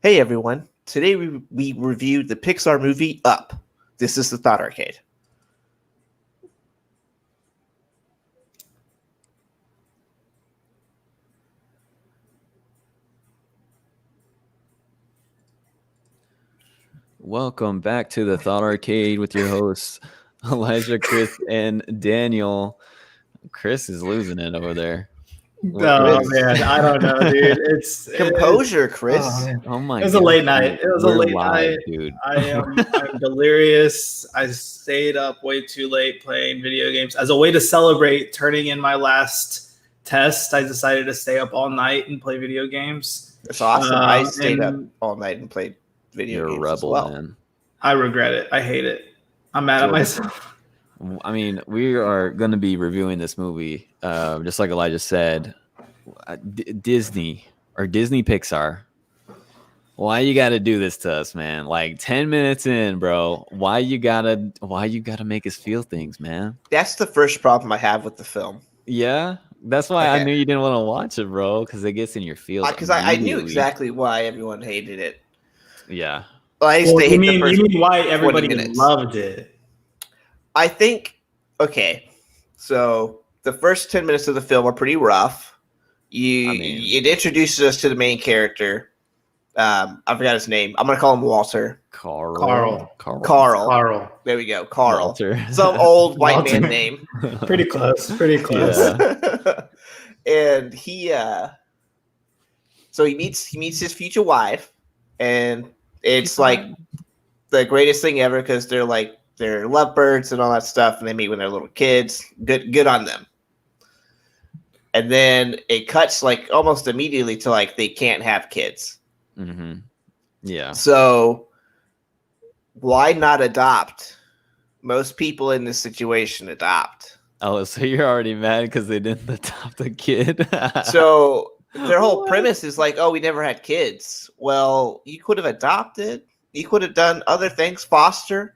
Hey everyone, today we reviewed the Pixar movie Up. This is the Thought Arcade. Welcome back to the Thought Arcade with your hosts, Elijah, Chris, and Daniel. Chris is losing it over there. Oh man, I don't know, dude. It's Composure, Chris. Oh my! It was a late night. It was a late night, dude. I'm delirious. I stayed up way too late playing video games. As a way to celebrate turning in my last test, I decided to stay up all night and play video games. That's awesome. I stayed up all night and played video games. You're a rebel, as well. man. I regret it. I hate it. I'm mad at myself. I mean, we are going to be reviewing this movie, just like Elijah said. Disney Pixar. Why you got to do this to us, man? Like 10 minutes in, bro. Why you gotta make us feel things, man? That's the first problem I have with the film. Yeah, that's why I knew you didn't want to watch it, bro, because it gets in your feels. Because I knew exactly why everyone hated it. Yeah. You mean why everybody loved it? I think, okay, so the first 10 minutes of the film are pretty rough. It introduces us to the main character. I forgot his name. I'm going to call him Walter. Carl. There we go. Carl. Walter. Some old white man name. Pretty close. Yeah. And so he meets his future wife, and it's like the greatest thing ever because they're lovebirds and all that stuff, and they meet when they're little kids. Good on them. And then it cuts like almost immediately to like they can't have kids. Mm-hmm. Yeah. So why not adopt? Most people in this situation adopt. Oh, so you're already mad because they didn't adopt a kid? So their whole premise is like, oh, we never had kids. Well, you could have adopted. You could have done other things, foster.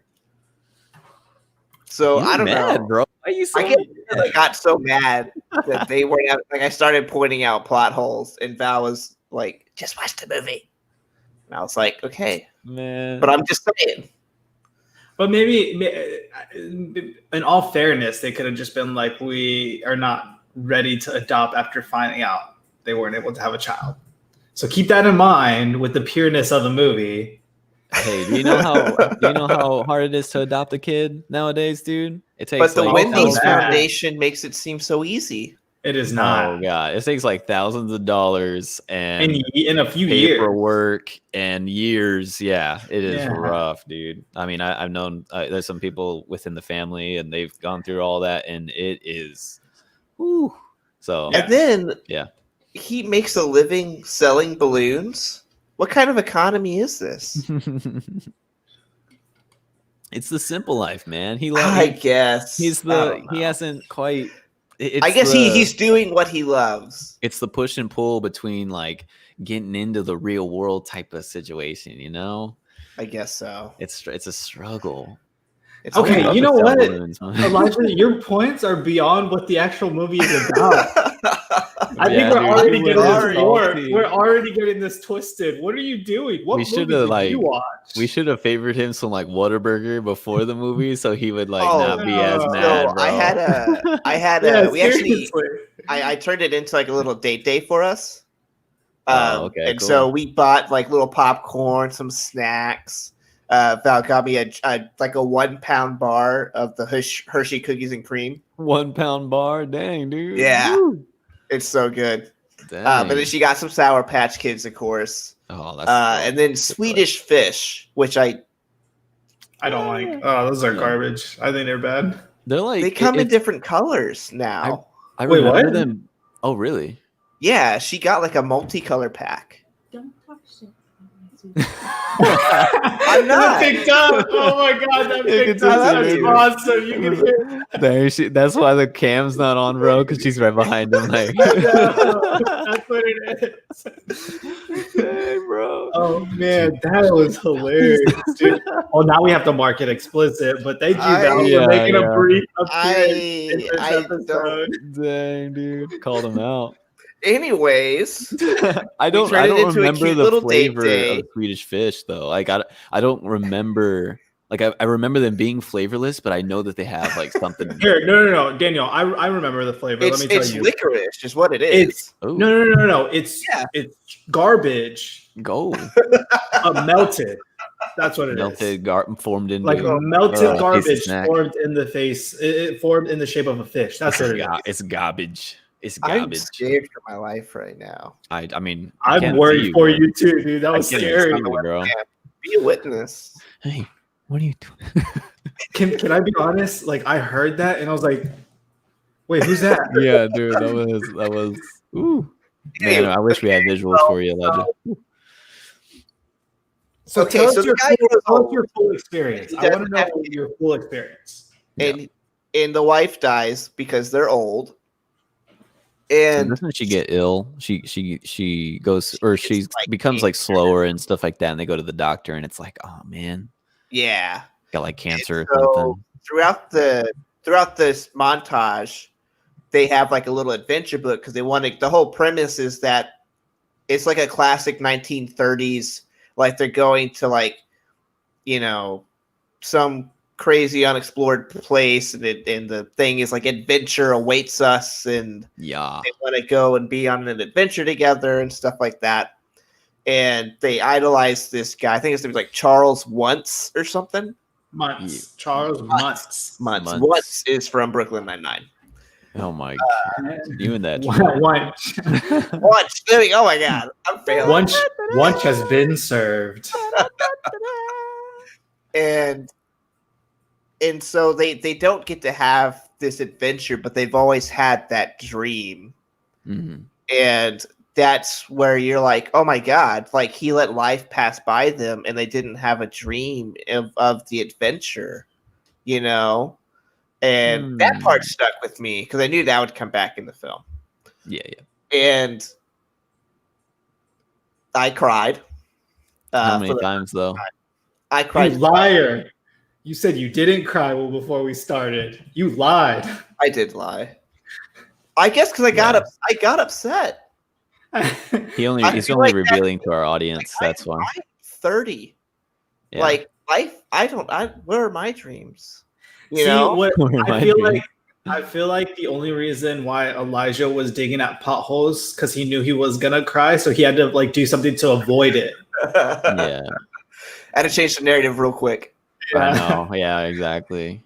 So I don't know, bro. Why are you so I got so mad that they were like I started pointing out plot holes, and Val was like, "Just watch the movie." And I was like, "Okay, man." But I'm just saying. But maybe, in all fairness, they could have just been like, "We are not ready to adopt after finding out they weren't able to have a child." So keep that in mind with the pureness of the movie. Hey, do you know how hard it is to adopt a kid nowadays, dude? It takes. But the Wendy's Foundation makes it seem so easy. It is not. Oh god, it takes like thousands of dollars and in a few paperwork and years. Yeah, it is rough, dude. I mean, I've known there's some people within the family, and they've gone through all that, and it is. Whew. So and then he makes a living selling balloons. What kind of economy is this? It's the simple life, man. I guess he hasn't quite. I guess he's doing what he loves. It's the push and pull between like getting into the real world type of situation, you know. I guess so. It's a struggle. It's okay, you know what, Elijah, your points are beyond what the actual movie is about. I think we're already getting this twisted. What are you doing? What movie did you watch? We should have favored him some like Whataburger before the movie, so he would not be as mad. So bro. I had a. We actually, I turned it into like a little date day for us. Okay, and cool. So we bought like little popcorn, some snacks. Val got me a 1 pound bar of the Hershey cookies and cream. 1 pound bar, dang, dude. Yeah, Woo. It's so good. But then she got some Sour Patch Kids, of course. Oh, that's and then Swedish fish, which I don't like. Oh, those are garbage. I think they're bad. They're like they come in different colors now. I remember them. Oh, really? Yeah, she got like a multicolor pack. Don't talk shit. I'm not. That picked up. Oh my god, that picked up. That's awesome. You can hear. That's why the cam's not on, bro, because she's right behind him. Like, that's what it is. Hey, bro. Oh man, that was hilarious, dude. Well, now we have to mark it explicit, but thank you, Val, for making a brief appearance in this episode. Dang, dude, called him out. Anyways, I don't turned it into a remember cute the little date flavor day. of Swedish fish though. Like I don't remember. Like I remember them being flavorless, but I know that they have like something. Here, no, Daniel. I remember the flavor. Let me tell It's you. licorice, is what it is. It's Ooh. no. It's garbage Go melted. That's what it is. melted formed into Like melted tasty garbage snack. formed in the face. It formed in the shape of a fish. That's what it is. It's garbage. It's I'm garbage. scared for my life right now. I mean, I'm worried for you too, dude. That was scary. Bro. Be a witness. Hey, what are you doing? Can I be honest? Like I heard that and I was like, wait, who's that? Yeah, dude, that was. Ooh, man, I wish we had visuals for you, Elijah. So Okay, tell us so the your, guy tell goes us your full experience. He I want to doesn't know have to- your full experience. and the wife dies because they're old. So And doesn't she get ill? She goes, or she It's like becomes like cancer. slower and stuff like that, and they go to the doctor, and it's like, oh man, yeah, got like cancer or so something. throughout this montage, they have like a little adventure book because they want to. The whole premise is that it's like a classic 1930s, like they're going to like, some crazy unexplored place, and the thing is like adventure awaits us, and Yeah, they want to go and be on an adventure together and stuff like that. And they idolize this guy. I think his name is like Charles Once or something. Months. Charles Months. Months. Once is from Brooklyn Nine-Nine. oh my god, you and that. Once. Oh my god, I'm failing. Once has been served. And so they don't get to have this adventure, but they've always had that dream. Mhm. And that's where you're like, oh my god, like he let life pass by them and they didn't have a dream of the adventure, and that part stuck with me because I knew that would come back in the film. Yeah. And I cried. How many times though? I cried. You liar. You said you didn't cry before we started. You lied. I did lie. I guess because I got upset. He's only like revealing to our audience. That's why. I'm 30. Yeah. Like where are my dreams? What Where am I I feel doing? I feel like the only reason why Elijah was digging at potholes because he knew he was gonna cry, so he had to like do something to avoid it. Yeah, I had to change the narrative real quick. I know. Yeah, exactly.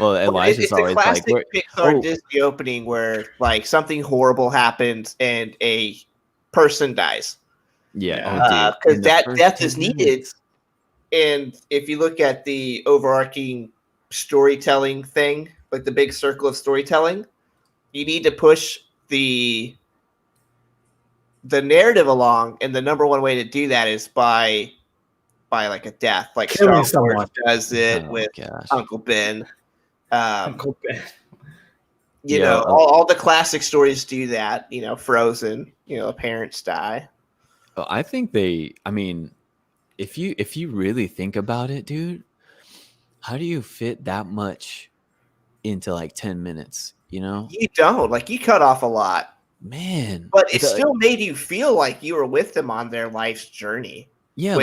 Well, Elijah's It's a always like, classic Pixar Disney opening where like something horrible happens and a person dies. Yeah, because that death is needed. And if you look at the overarching storytelling thing, like the big circle of storytelling, you need to push the narrative along, and the number one way to do that is by like a death, like Killing Star Wars someone. does it with Uncle Ben. Uncle Ben. All the classic stories do that. Frozen. Parents die. Well, I think if you really think about it, dude, how do you fit that much into like 10 minutes? You don't. Like, you cut off a lot, man, but it still made you feel like you were with them on their life's journey. Yeah,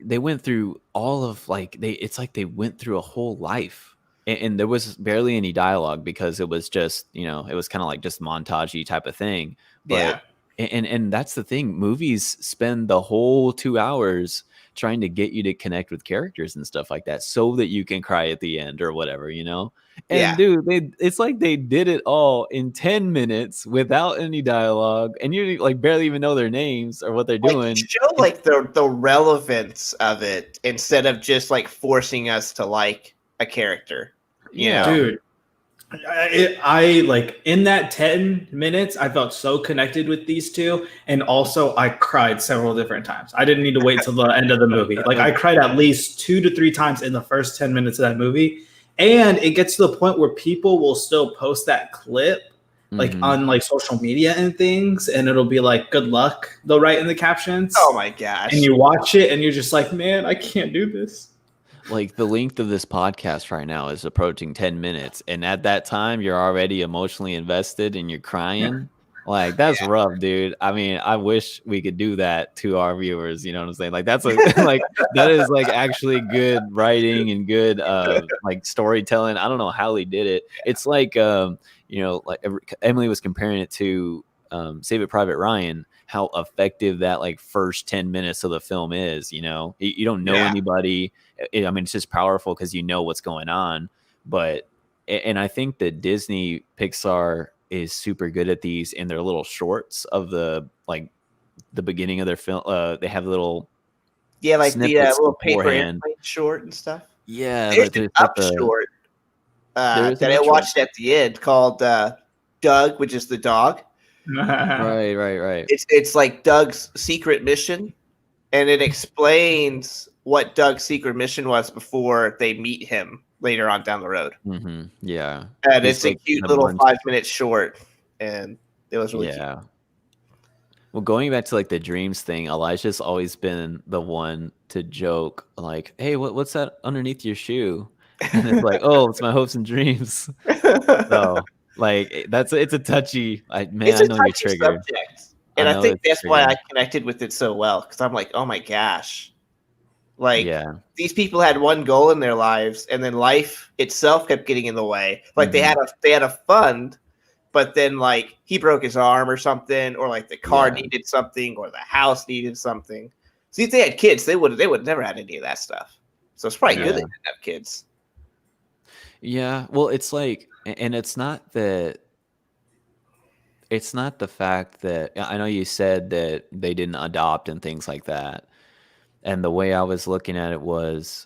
they went through all of it's like they went through a whole life, and there was barely any dialogue because it was just it was kind of like just montagey type of thing. But and that's the thing, movies spend the whole 2 hours trying to get you to connect with characters and stuff like that so that you can cry at the end or whatever, And dude, it's like they did it all in 10 minutes without any dialogue, and you like barely even know their names or what they're doing. Show like the relevance of it instead of just like forcing us to like a character. Dude. I like in that 10 minutes, I felt so connected with these two, and also I cried several different times. I didn't need to wait till the end of the movie. Like I cried at least 2 to 3 times in the first 10 minutes of that movie. And it gets to the point where people will still post that clip like on like social media and things, and it'll be like good luck, they'll write in the captions. Oh my gosh. And you watch it and you're just like, man, I can't do this. Like the length of this podcast right now is approaching 10 minutes, and at that time you're already emotionally invested and you're crying. Like that's rough, dude. I mean, I wish we could do that to our viewers. You know what I'm saying? Like that's a like that is like actually good writing and good like storytelling. I don't know how he did it. It's like you know, like Emily was comparing it to Save It Private Ryan. How effective that like first 10 minutes of the film is. You know, you don't know anybody. I mean, it's just powerful because you know what's going on. But and I think that Disney Pixar is super good at these in their little shorts of the like the beginning of their film. They have little like the snippets little paper beforehand. airplane short and stuff. Yeah, There's like an there's Up short there's that an I Up short. watched at the end called Doug, which is the dog. Right. It's like Doug's secret mission, and it explains what Doug's secret mission was before they meet him later on down the road. Mm-hmm. Yeah, and it's like a cute little 5-minute short, and it was really cute. Well, going back to like the dreams thing, Elijah's always been the one to joke like, "Hey, what's that underneath your shoe?" And it's like, "Oh, it's my hopes and dreams." So, like, it's a touchy. I know you're triggered. Subject. And I think that's why I connected with it so well, because I'm like, oh my gosh, like these people had one goal in their lives, and then life itself kept getting in the way. Like they had a fund. But then, like, he broke his arm or something, or like the car needed something, or the house needed something. See, if they had kids, they would never had any of that stuff. So it's probably good they didn't have kids. Yeah, well, it's like, and it's not the fact that I know you said that they didn't adopt and things like that, and the way I was looking at it was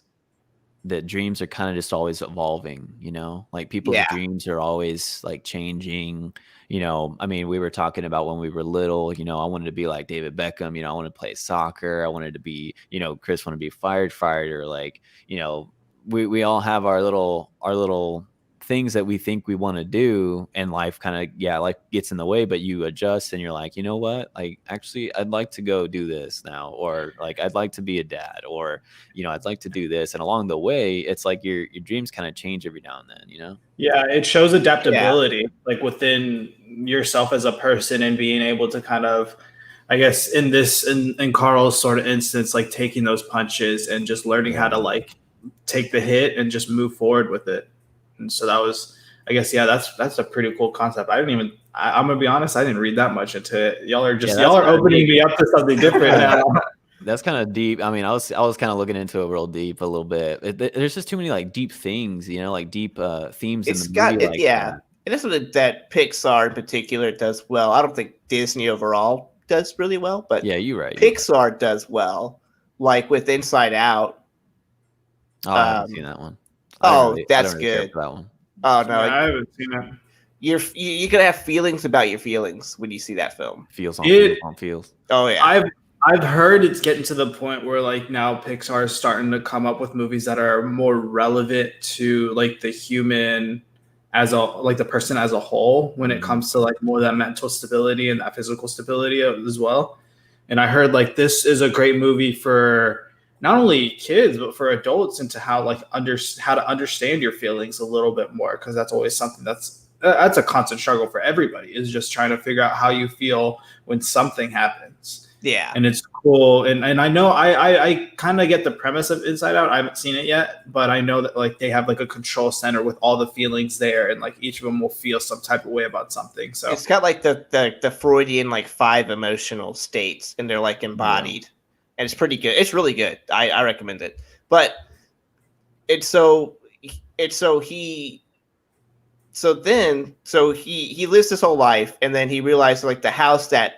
that dreams are kind of just always evolving, you know, like people's dreams are always like changing. You know, I mean, we were talking about when we were little, you know, I wanted to be like David Beckham, you know, I wanted to play soccer. I wanted to be, you know, Chris wanted to be a firefighter. Like, you know, we all have our little things that we think we want to do, and life kind of like gets in the way, but you adjust and you're like, you know what, like actually I'd like to go do this now, or like I'd like to be a dad, or you know, I'd like to do this. And along the way, it's like your dreams kind of change every now and then, you know. It shows adaptability like within yourself as a person, and being able to kind of, I guess in Carl's sort of instance, like taking those punches and just learning how to like take the hit and just move forward with it. And so that was, I guess, that's a pretty cool concept. I'm gonna be honest, I didn't read that much into it. Y'all are opening me up to something different now. That's kind of deep. I mean, I was kind of looking into it real deep a little bit. There's just too many like deep things, you know, like deep themes in the movie. And that's what that Pixar in particular does well. I don't think Disney overall does really well, but you're right. Pixar does well, like with Inside Out. Oh, I haven't seen that one. That's good. That one. Oh no, I haven't seen it. You're gonna have feelings about your feelings when you see that film. Feels. Oh yeah. I've heard it's getting to the point where like now Pixar is starting to come up with movies that are more relevant to like the human the person as a whole, when it comes to like more that mental stability and that physical stability as well. And I heard like this is a great movie for not only kids, but for adults, into how to understand your feelings a little bit more. Cause that's always something that's a constant struggle for everybody, is just trying to figure out how you feel when something happens. Yeah. And it's cool. And I know I kind of get the premise of Inside Out. I haven't seen it yet, but I know that like they have like a control center with all the feelings there, and like each of them will feel some type of way about something. So it's got like the Freudian like 5 emotional states, and they're like embodied. And it's pretty good. It's really good. I recommend it. But he lives this whole life, and then he realized like the house that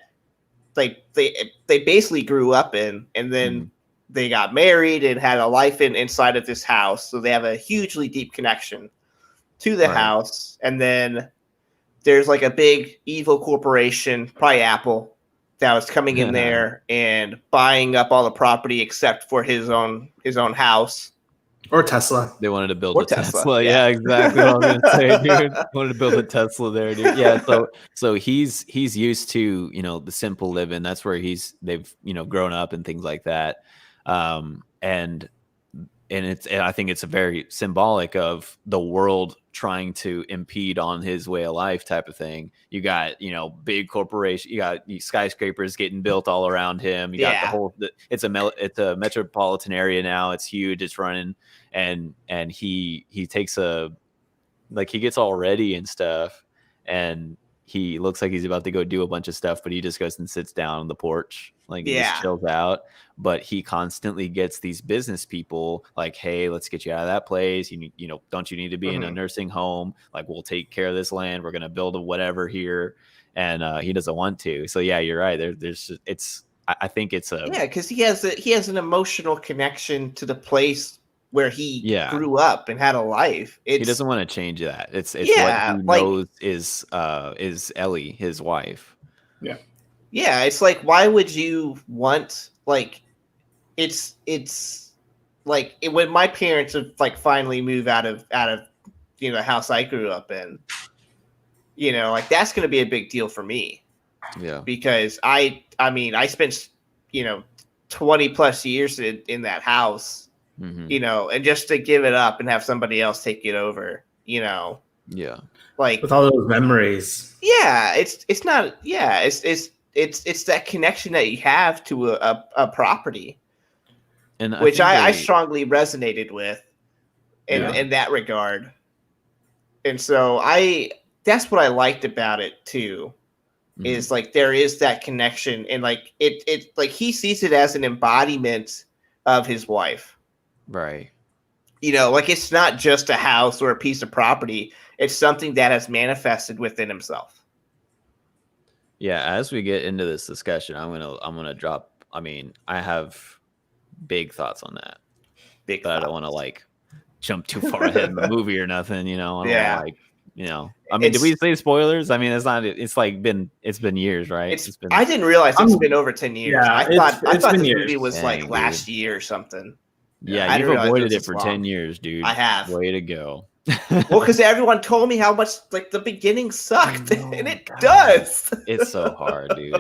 like they basically grew up in, and then they got married and had a life inside of this house. So they have a hugely deep connection to the house. And then there's like a big evil corporation, probably Apple, that was coming in there and buying up all the property except for his own house. Or Tesla. They wanted to build a Tesla. Yeah, exactly what I was gonna say, dude. Wanted to build a Tesla there, dude. Yeah, so he's used to, you know, the simple living. That's where they've, you know, grown up and things like that. And and I think it's a very symbolic of the world trying to impede on his way of life type of thing. You got, big corporation, you got skyscrapers getting built all around him. You got it's a metropolitan area now. It's huge. It's running, and he takes he gets all ready and stuff, and he looks like he's about to go do a bunch of stuff, but he just goes and sits down on the porch, and just chills out. But he constantly gets these business people like, hey, let's get you out of that place. Don't you need to be in a nursing home? Like, we'll take care of this land. We're going to build a whatever here. And he doesn't want to. So yeah, you're right. I think it's because he has an emotional connection to the place where he grew up and had a life. He doesn't want to change that. It's what he knows is Ellie, his wife. Yeah. Yeah. It's like, why would you want, it's like when my parents would finally move out of the house I grew up in, that's going to be a big deal for me. Yeah. Because I spent 20 plus years in that house, and just to give it up and have somebody else take it over, Yeah. With all those memories. Yeah, it's not. Yeah, it's that connection that you have to a property. And which I strongly resonated with in that regard. And so that's what I liked about it too, is there is that connection, and it he sees it as an embodiment of his wife. Right. It's not just a house or a piece of property. It's something that has manifested within himself. Yeah, as we get into this discussion, I'm gonna drop. I mean, I have big thoughts on that. But I don't want to jump too far ahead in the movie or nothing. I don't I mean, did we say spoilers? I mean, it's not. It's been years, right? I didn't realize it's been over 10 years. Yeah, I thought this movie was last year or something. Yeah, you've avoided it for 10 years, dude. I have. Way to go. Well, because everyone told me how much the beginning sucked, and it does. It's so hard, dude.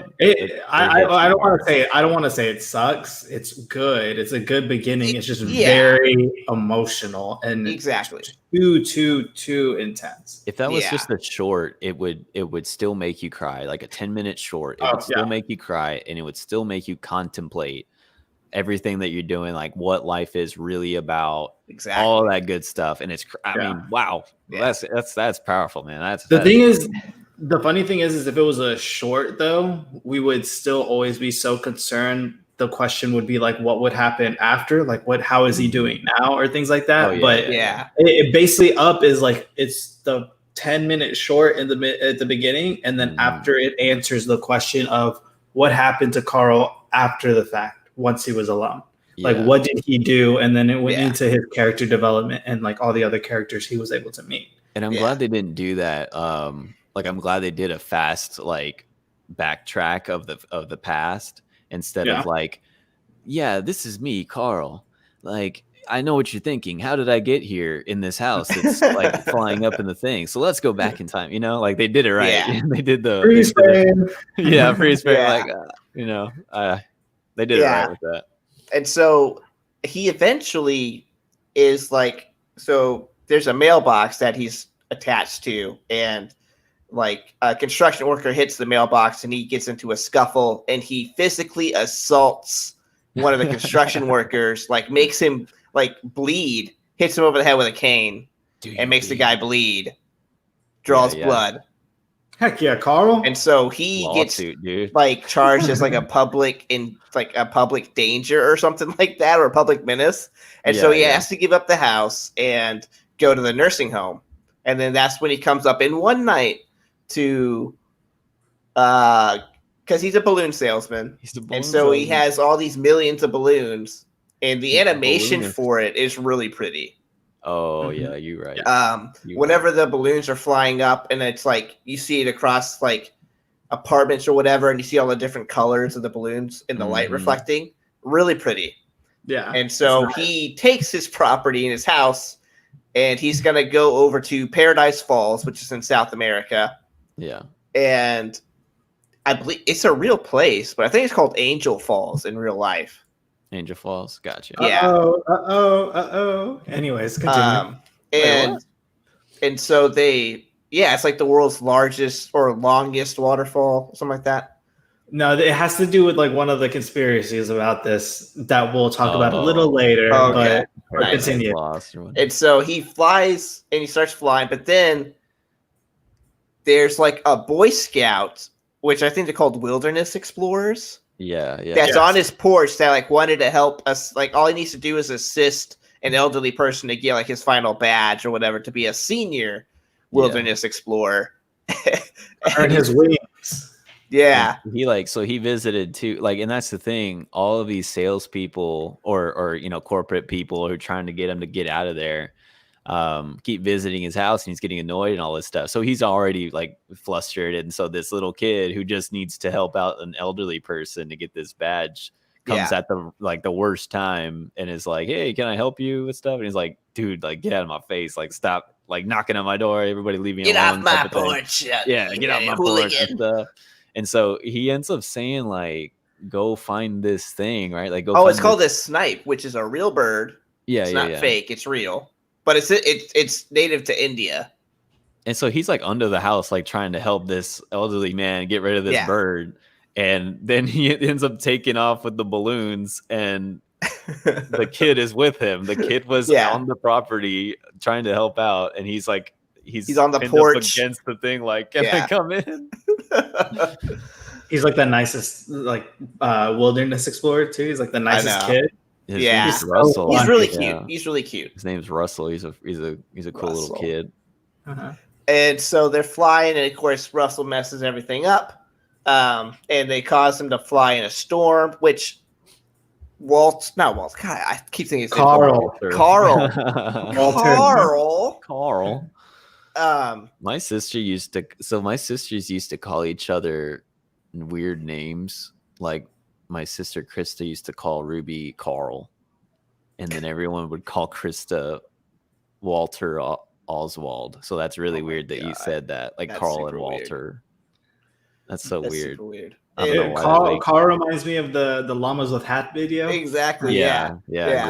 I don't want to say it sucks. It's good. It's a good beginning. It's just very emotional and exactly too intense. If that was just a short, it would still make you cry. Like a 10-minute short, it would still make you cry, and it would still make you contemplate everything that you're doing, like what life is really about, all that good stuff. And it's, I mean, wow, that's powerful, man. The funny thing is if it was a short though, we would still always be so concerned. The question would be what would happen after? How is he doing now, or things like that? It basically up is it's the 10-minute short at the beginning, and then after it answers the question of what happened to Carl after the fact. Once he was alone, what did he do? And then it went into his character development and all the other characters he was able to meet. And I'm glad they didn't do that. I'm glad they did a fast backtrack of the past instead of this is me, Carl. I know what you're thinking. How did I get here in this house? It's flying up in the thing. So let's go back in time. They did it right. Yeah. They did the freeze frame. Freeze frame. They did it right with that. And so he eventually is so there's a mailbox that he's attached to, and a construction worker hits the mailbox and he gets into a scuffle, and he physically assaults one of the construction workers, makes him bleed, hits him over the head with a cane, and makes the guy bleed, draws blood. Heck yeah, Carl. And so he gets charged as a public danger or something like that, or a public menace. And so he has to give up the house and go to the nursing home. And then that's when he comes up in one night to because he's a balloon salesman. He has all these millions of balloons, and the animation for it is really pretty. Oh yeah, you're right. Whenever the balloons are flying up, and it's you see it across apartments or whatever, and you see all the different colors of the balloons and the light reflecting, really pretty. Yeah. And so he takes his property in his house, and he's gonna go over to Paradise Falls, which is in South America. Yeah. And I believe it's a real place, but I think it's called Angel Falls in real life. Angel Falls. Gotcha. Yeah. Anyways, continue. And what? and so it's like the world's largest or longest waterfall, something like that. No, it has to do with like one of the conspiracies about this that we'll talk about a little later. Okay. But Nice. continue. Lost or what? And so he flies and he starts flying, but then there's like a Boy Scout, which I think they're called wilderness explorers. Yeah. That's on his porch that like wanted to help us. Like all he needs to do is assist an elderly person to get like his final badge or whatever to be a senior wilderness explorer. Earn his wings. Yeah. And he visited too, like, and that's the thing. All of these salespeople or corporate people who are trying to get him to get out of there, keep visiting his house, and he's getting annoyed and all this stuff. So he's already like flustered, and so this little kid who just needs to help out an elderly person to get this badge comes at the worst time and is like, "Hey, can I help you with stuff?" And he's like, "Dude, like get out of my face, like stop, like knocking on my door. Everybody leave me alone." Get off my porch. Yeah, get off my porch and stuff. And so he ends up saying like, "Go find this thing, right? Like go." Oh, it's called a snipe, which is a real bird. Yeah, it's not fake. It's real, but it's native to India. And so he's like under the house, like trying to help this elderly man get rid of this bird. And then he ends up taking off with the balloons, and the kid is with him. The kid was on the property trying to help out, and he's like, he's on the porch against the thing, like, can I come in? He's like the nicest, like wilderness explorer too. He's like the nicest kid. His name's Russell. He's really cute. He's really cute. His name's Russell. He's a cool little kid. And so they're flying, and of course Russell messes everything up. And they cause him to fly in a storm, which God, I keep thinking Carl. My sisters used to call each other weird names. Like my sister Krista used to call Ruby Carl, and then everyone would call Krista Walter Oswald. So that's really weird that you said that, like that's Carl and Walter. Weird. That's weird. Super weird. Carl reminds me of the llamas with hat video. Exactly. Yeah.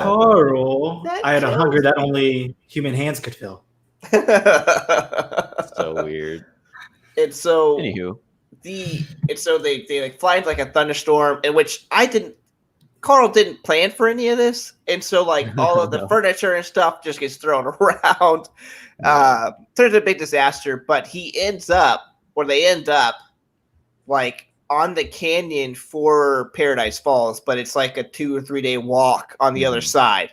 Carl, I had a hunger that only human hands could fill. So weird. And so anywho, they like fly into like a thunderstorm, in which Carl didn't plan for any of this, and so like all of the furniture and stuff just gets thrown around. Turns into a big disaster, but they end up like on the canyon for Paradise Falls, but it's like a 2 or 3 day walk on the other side.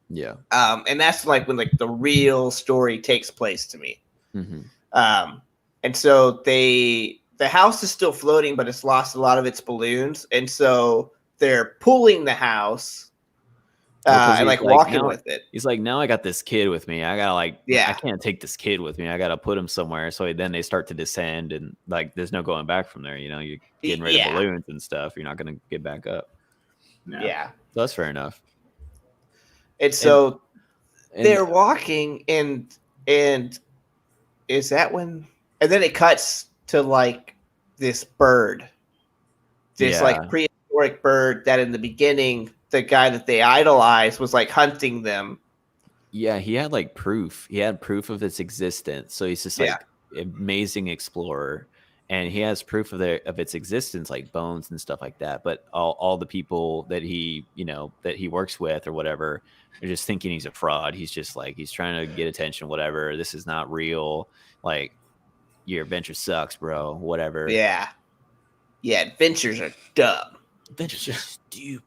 Yeah. And that's like when like the real story takes place to me. And so the house is still floating, but it's lost a lot of its balloons, and so they're pulling the house and like walking with it. He's like, now I got this kid with me. I gotta I can't take this kid with me. I gotta put him somewhere. So then they start to descend, and like there's no going back from there. You're getting rid of balloons and stuff. You're not gonna get back up. Yeah, so that's fair enough. And so they're walking, and is that when? And then it cuts to like this bird, this like prehistoric bird that in the beginning, the guy that they idolized was like hunting them. Yeah, he had like proof. He had proof of its existence. So he's just like amazing explorer, and he has proof of its existence, like bones and stuff like that. But all the people that he works with or whatever are just thinking he's a fraud. He's just like, he's trying to get attention, whatever. This is not real. Like, your adventure sucks, bro. Whatever. Yeah, adventures are dumb. Adventures are stupid.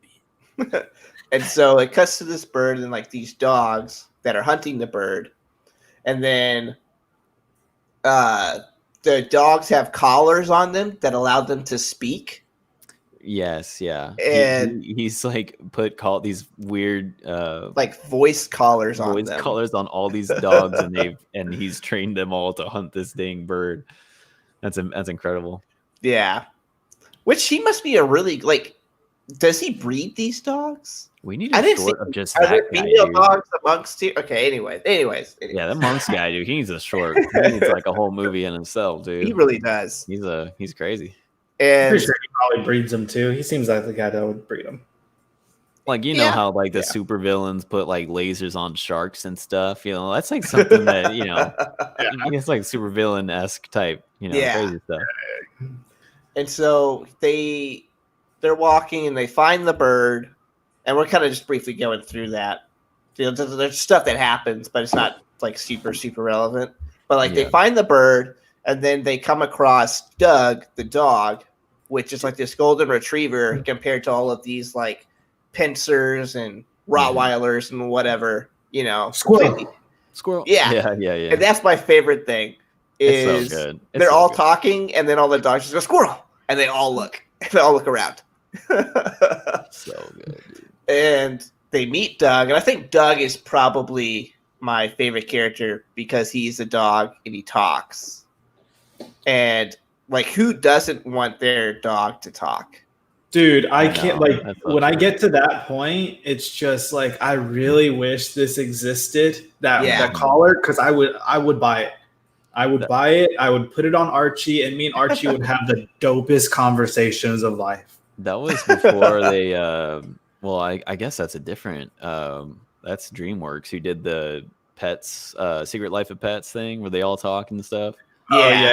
And so it cuts to this bird and like these dogs that are hunting the bird, and then the dogs have collars on them that allow them to speak. Yes, yeah. And he's like these weird like voice collars on them. Voice collars on all these dogs, and he's trained them all to hunt this dang bird. That's incredible. Yeah. Which he must be a really like. Does he breed these dogs? We need a short of just that guy, dude. Dogs amongst you? Okay, anyways. Yeah, the monks guy, dude. He needs a short. He needs like a whole movie in himself, dude. He really does. He's crazy. And I'm pretty sure he probably breeds them too. He seems like the guy that would breed them. Like, you know Yeah. how like the supervillains put like lasers on sharks and stuff, you know, that's like something that, you know, it's like supervillain-esque type, you know, Yeah. crazy stuff. And so they're walking and they find the bird, and we're kind of just briefly going through that. You know, there's stuff that happens, but it's not like super relevant. But like they find the bird, and then they come across Doug, the dog, which is like this golden retriever compared to all of these like pincers and Rottweilers and whatever, you know. Squirrel. Yeah. And that's my favorite thing. Is so good. They're all talking, and then all the dogs just go squirrel, and they all look around. So good, dude. And they meet Doug, and I think Doug is probably my favorite character because he's a dog and he talks. And like, who doesn't want their dog to talk? Dude, I can't, like, when I get to that point, it's just like, I really wish this existed, that collar, because I would buy it. I would buy it. I would put it on Archie, and me and Archie would have the dopest conversations of life. That was before they, well, I guess that's a different, that's DreamWorks who did the Pets, Secret Life of Pets thing where they all talk and stuff. Yeah.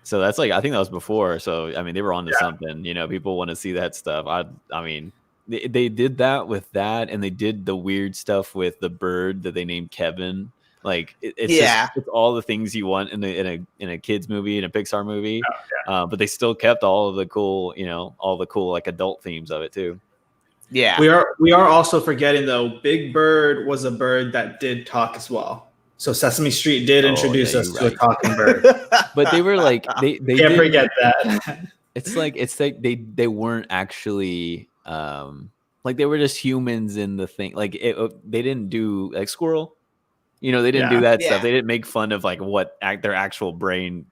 So that's like, I think that was before. So, I mean, they were onto something, you know, people want to see that stuff. I mean, they did that with that, and they did the weird stuff with the bird that they named Kevin. Like it's just, it's all the things you want in a kids movie, in a Pixar movie. But they still kept all of the cool, you know, all the cool like adult themes of it too. Yeah. We are also forgetting though, Big Bird was a bird that did talk as well. So Sesame Street did introduce us to a talking bird. But they were like they can't forget that. It's like they weren't actually like they were just humans in the thing. Like they didn't do like Squirrel. You know, they didn't do that stuff. They didn't make fun of like what their actual brain.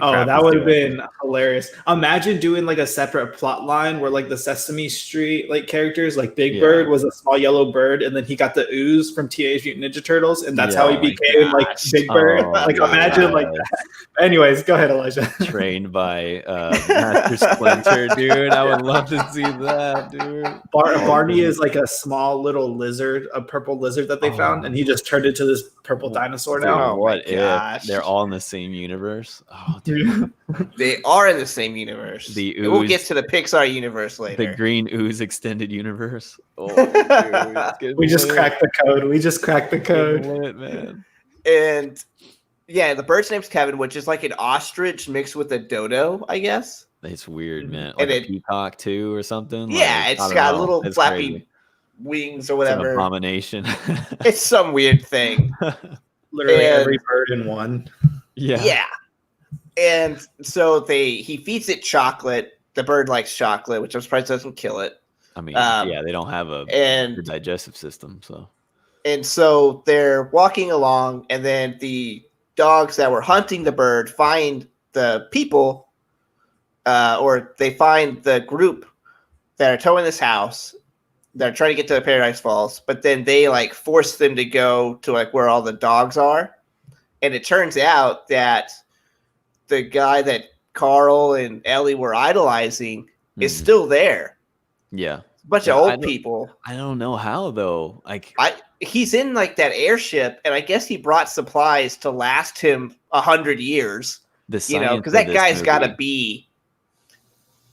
Oh, that would have been hilarious. Imagine doing like a separate plot line where like the Sesame Street like characters, like Big Bird was a small yellow bird, and then he got the ooze from Teenage Mutant Ninja Turtles, and that's how he became like Big Bird. Like imagine like that. Anyways, go ahead, Elijah. Trained by Master Splinter, dude. I would love to see that, dude. Barney is like a small little lizard, a purple lizard that they found, and he just turned into this purple dinosaur now. What if they're all in the same universe? Oh, dude. They are in the same universe. We'll get to the Pixar universe later. The green ooze extended universe. Oh, dude, we just cracked the code. We just cracked the code, lit, man. And yeah, the bird's name's Kevin, which is like an ostrich mixed with a dodo, I guess. It's weird, man. Like a peacock too, or something. Yeah, like, it's got little flappy wings or whatever. It's an abomination. It's some weird thing. Literally every bird in one. Yeah. And so he feeds it chocolate. The bird likes chocolate, which I'm surprised doesn't kill it. I mean, they don't have a digestive system, so. And so they're walking along, and then the dogs that were hunting the bird find the people, or they find the group that are towing this house. They're trying to get to the Paradise Falls, but then they like force them to go to like where all the dogs are. And it turns out that the guy that Carl and Ellie were idolizing is still there. Yeah. A bunch of old people. I don't know how though. Like he's in like that airship, and I guess he brought supplies to last him 100 years. You know, because that guy's got to be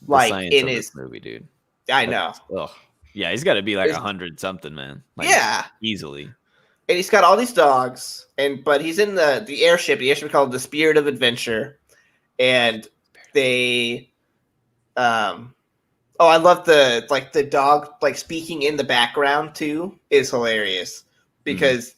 like in his movie, dude. I know. Yeah, he's got to be like 100 something, man. Like, easily. And he's got all these dogs, but he's in the airship. The airship is called the Spirit of Adventure, and they, I love the dog like speaking in the background too is hilarious because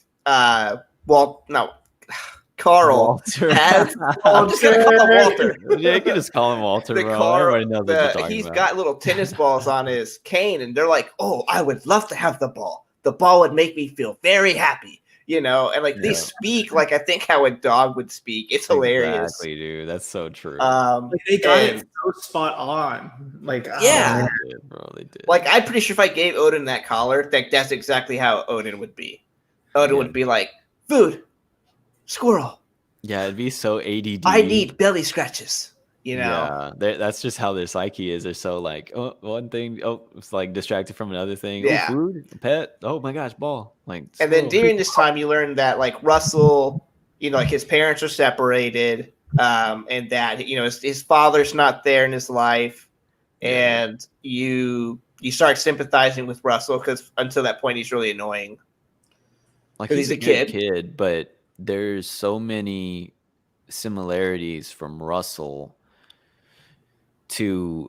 Carl has I'm just gonna call him Walter. Yeah, you can just call him Walter, bro. Everybody knows what you're talking about. Got little tennis balls on his cane, and they're like, "Oh, I would love to have the ball. The ball would make me feel very happy." You know, and like they speak like I think how a dog would speak. It's hilarious. Exactly, dude. That's so true. Like they got it so spot on. Like they did, bro. They did. Like I'm pretty sure if I gave Odin that collar, that's exactly how Odin would be. Odin would be like, "Food, squirrel." Yeah, it'd be so ADD. I need belly scratches. you know. Yeah, that's just how their psyche is. They're so like, oh, one thing, oh, it's like distracted from another thing. Oh, Yeah. food, pet. Oh my gosh, ball. Like, And then slow. during this time, you learn that like Russell, you know, like his parents are separated, and that you know his father's not there in his life, Yeah. and you start sympathizing with Russell because until that point he's really annoying Like because he's he's a a good kid. kid, but there's so many similarities from Russell to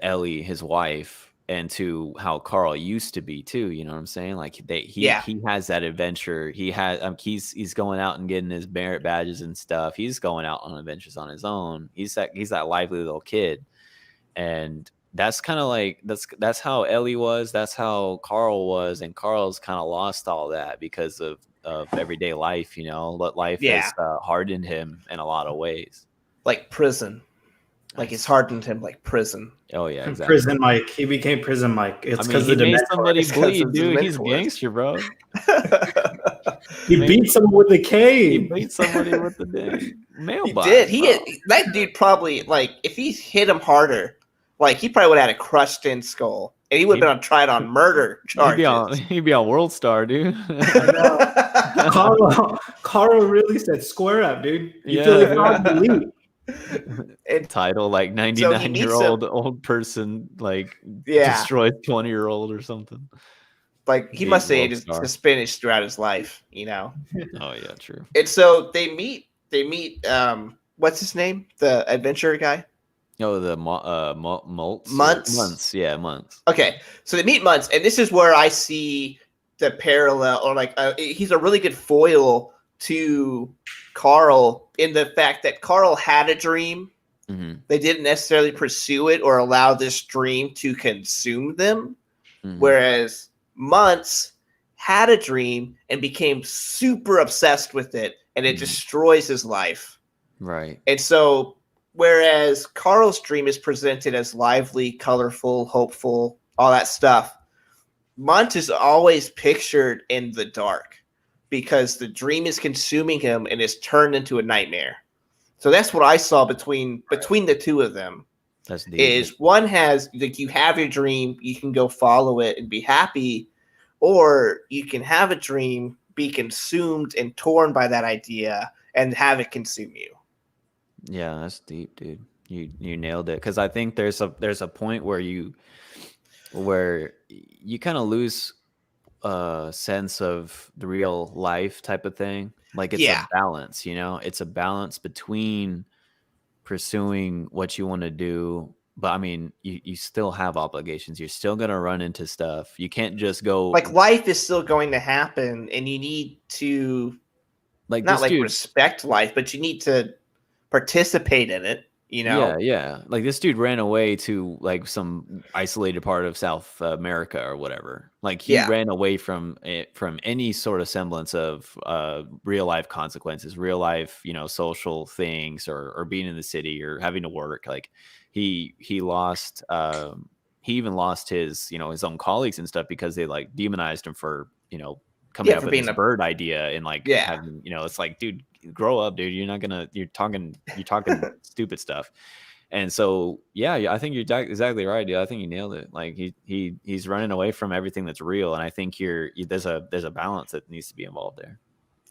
Ellie, his wife, and to how Carl used to be too. You know what I'm saying? Like Yeah, he has that adventure. He has he's going out and getting his merit badges and stuff. He's going out on adventures on his own. He's that lively little kid, and that's kind of like that's how Ellie was. That's how Carl was, and Carl's kind of lost all that because of everyday life. You know, what life yeah, has hardened him in a lot of ways. like prison. Like it's Nice. hardened him like prison. Oh yeah, exactly. Prison Mike. He became Prison Mike. I It's mean, because he of the made Dementor. somebody It's 'cause bleed, of the dude. He's a mentors. gangster, bro. He Man, beat someone with a he cane. beat somebody with the dang He mailbox, did. bro. That dude probably like if he hit him harder, like he probably would have had a crushed in skull, and he would have been tried on murder charges. He'd be on World Star, dude. Carl really said square up, dude. You feel Yeah, like Carl elite. And title like so he 99-year-old meets him. old person like Yeah, destroys 20-year-old or something. like he Beat must say World his Star. finish throughout his life, you know. Oh yeah, true. And so they meet. What's his name? The adventurer guy. Oh, the Maltz? Months. Yeah, months. Okay, so they meet Months, and this is where I see the parallel, or like he's a really good foil to Carl in the fact that Carl had a dream. Mm-hmm. They didn't necessarily pursue it or allow this dream to consume them, Mm-hmm. whereas Months had a dream and became super obsessed with it, and it destroys his life. Right. And so, whereas Carl's dream is presented as lively, colorful, hopeful, all that stuff, Months is always pictured in the dark because the dream is consuming him and is turned into a nightmare. So that's what I saw between the two of them. That's deep. Is one has like you have your dream, you can go follow it and be happy, or you can have a dream, be consumed and torn by that idea, and have it consume you. Yeah, that's deep, dude. You nailed it. Because I think there's a point where you kind of lose a sense of the real life type of thing. Like it's a balance, you know? It's a balance between pursuing what you want to do, but I mean, you still have obligations. You're still gonna run into stuff. You can't just go Like life is still going to happen, and you need to like not this like dude. respect life, but you need to participate in it. You know? Yeah. Like this dude ran away to like some isolated part of South America or whatever. Like he ran away from any sort of semblance of real life consequences, real life, you know, social things, or being in the city or having to work. Like he lost. He even lost his, you know, his own colleagues and stuff because they like demonized him for, you know, coming up with this bird idea and like having, you know, it's like, dude, grow up, dude. You're talking stupid stuff. And so, yeah, I think you're exactly right, dude. I think you nailed it. Like he's running away from everything that's real. And I think there's a balance that needs to be involved there.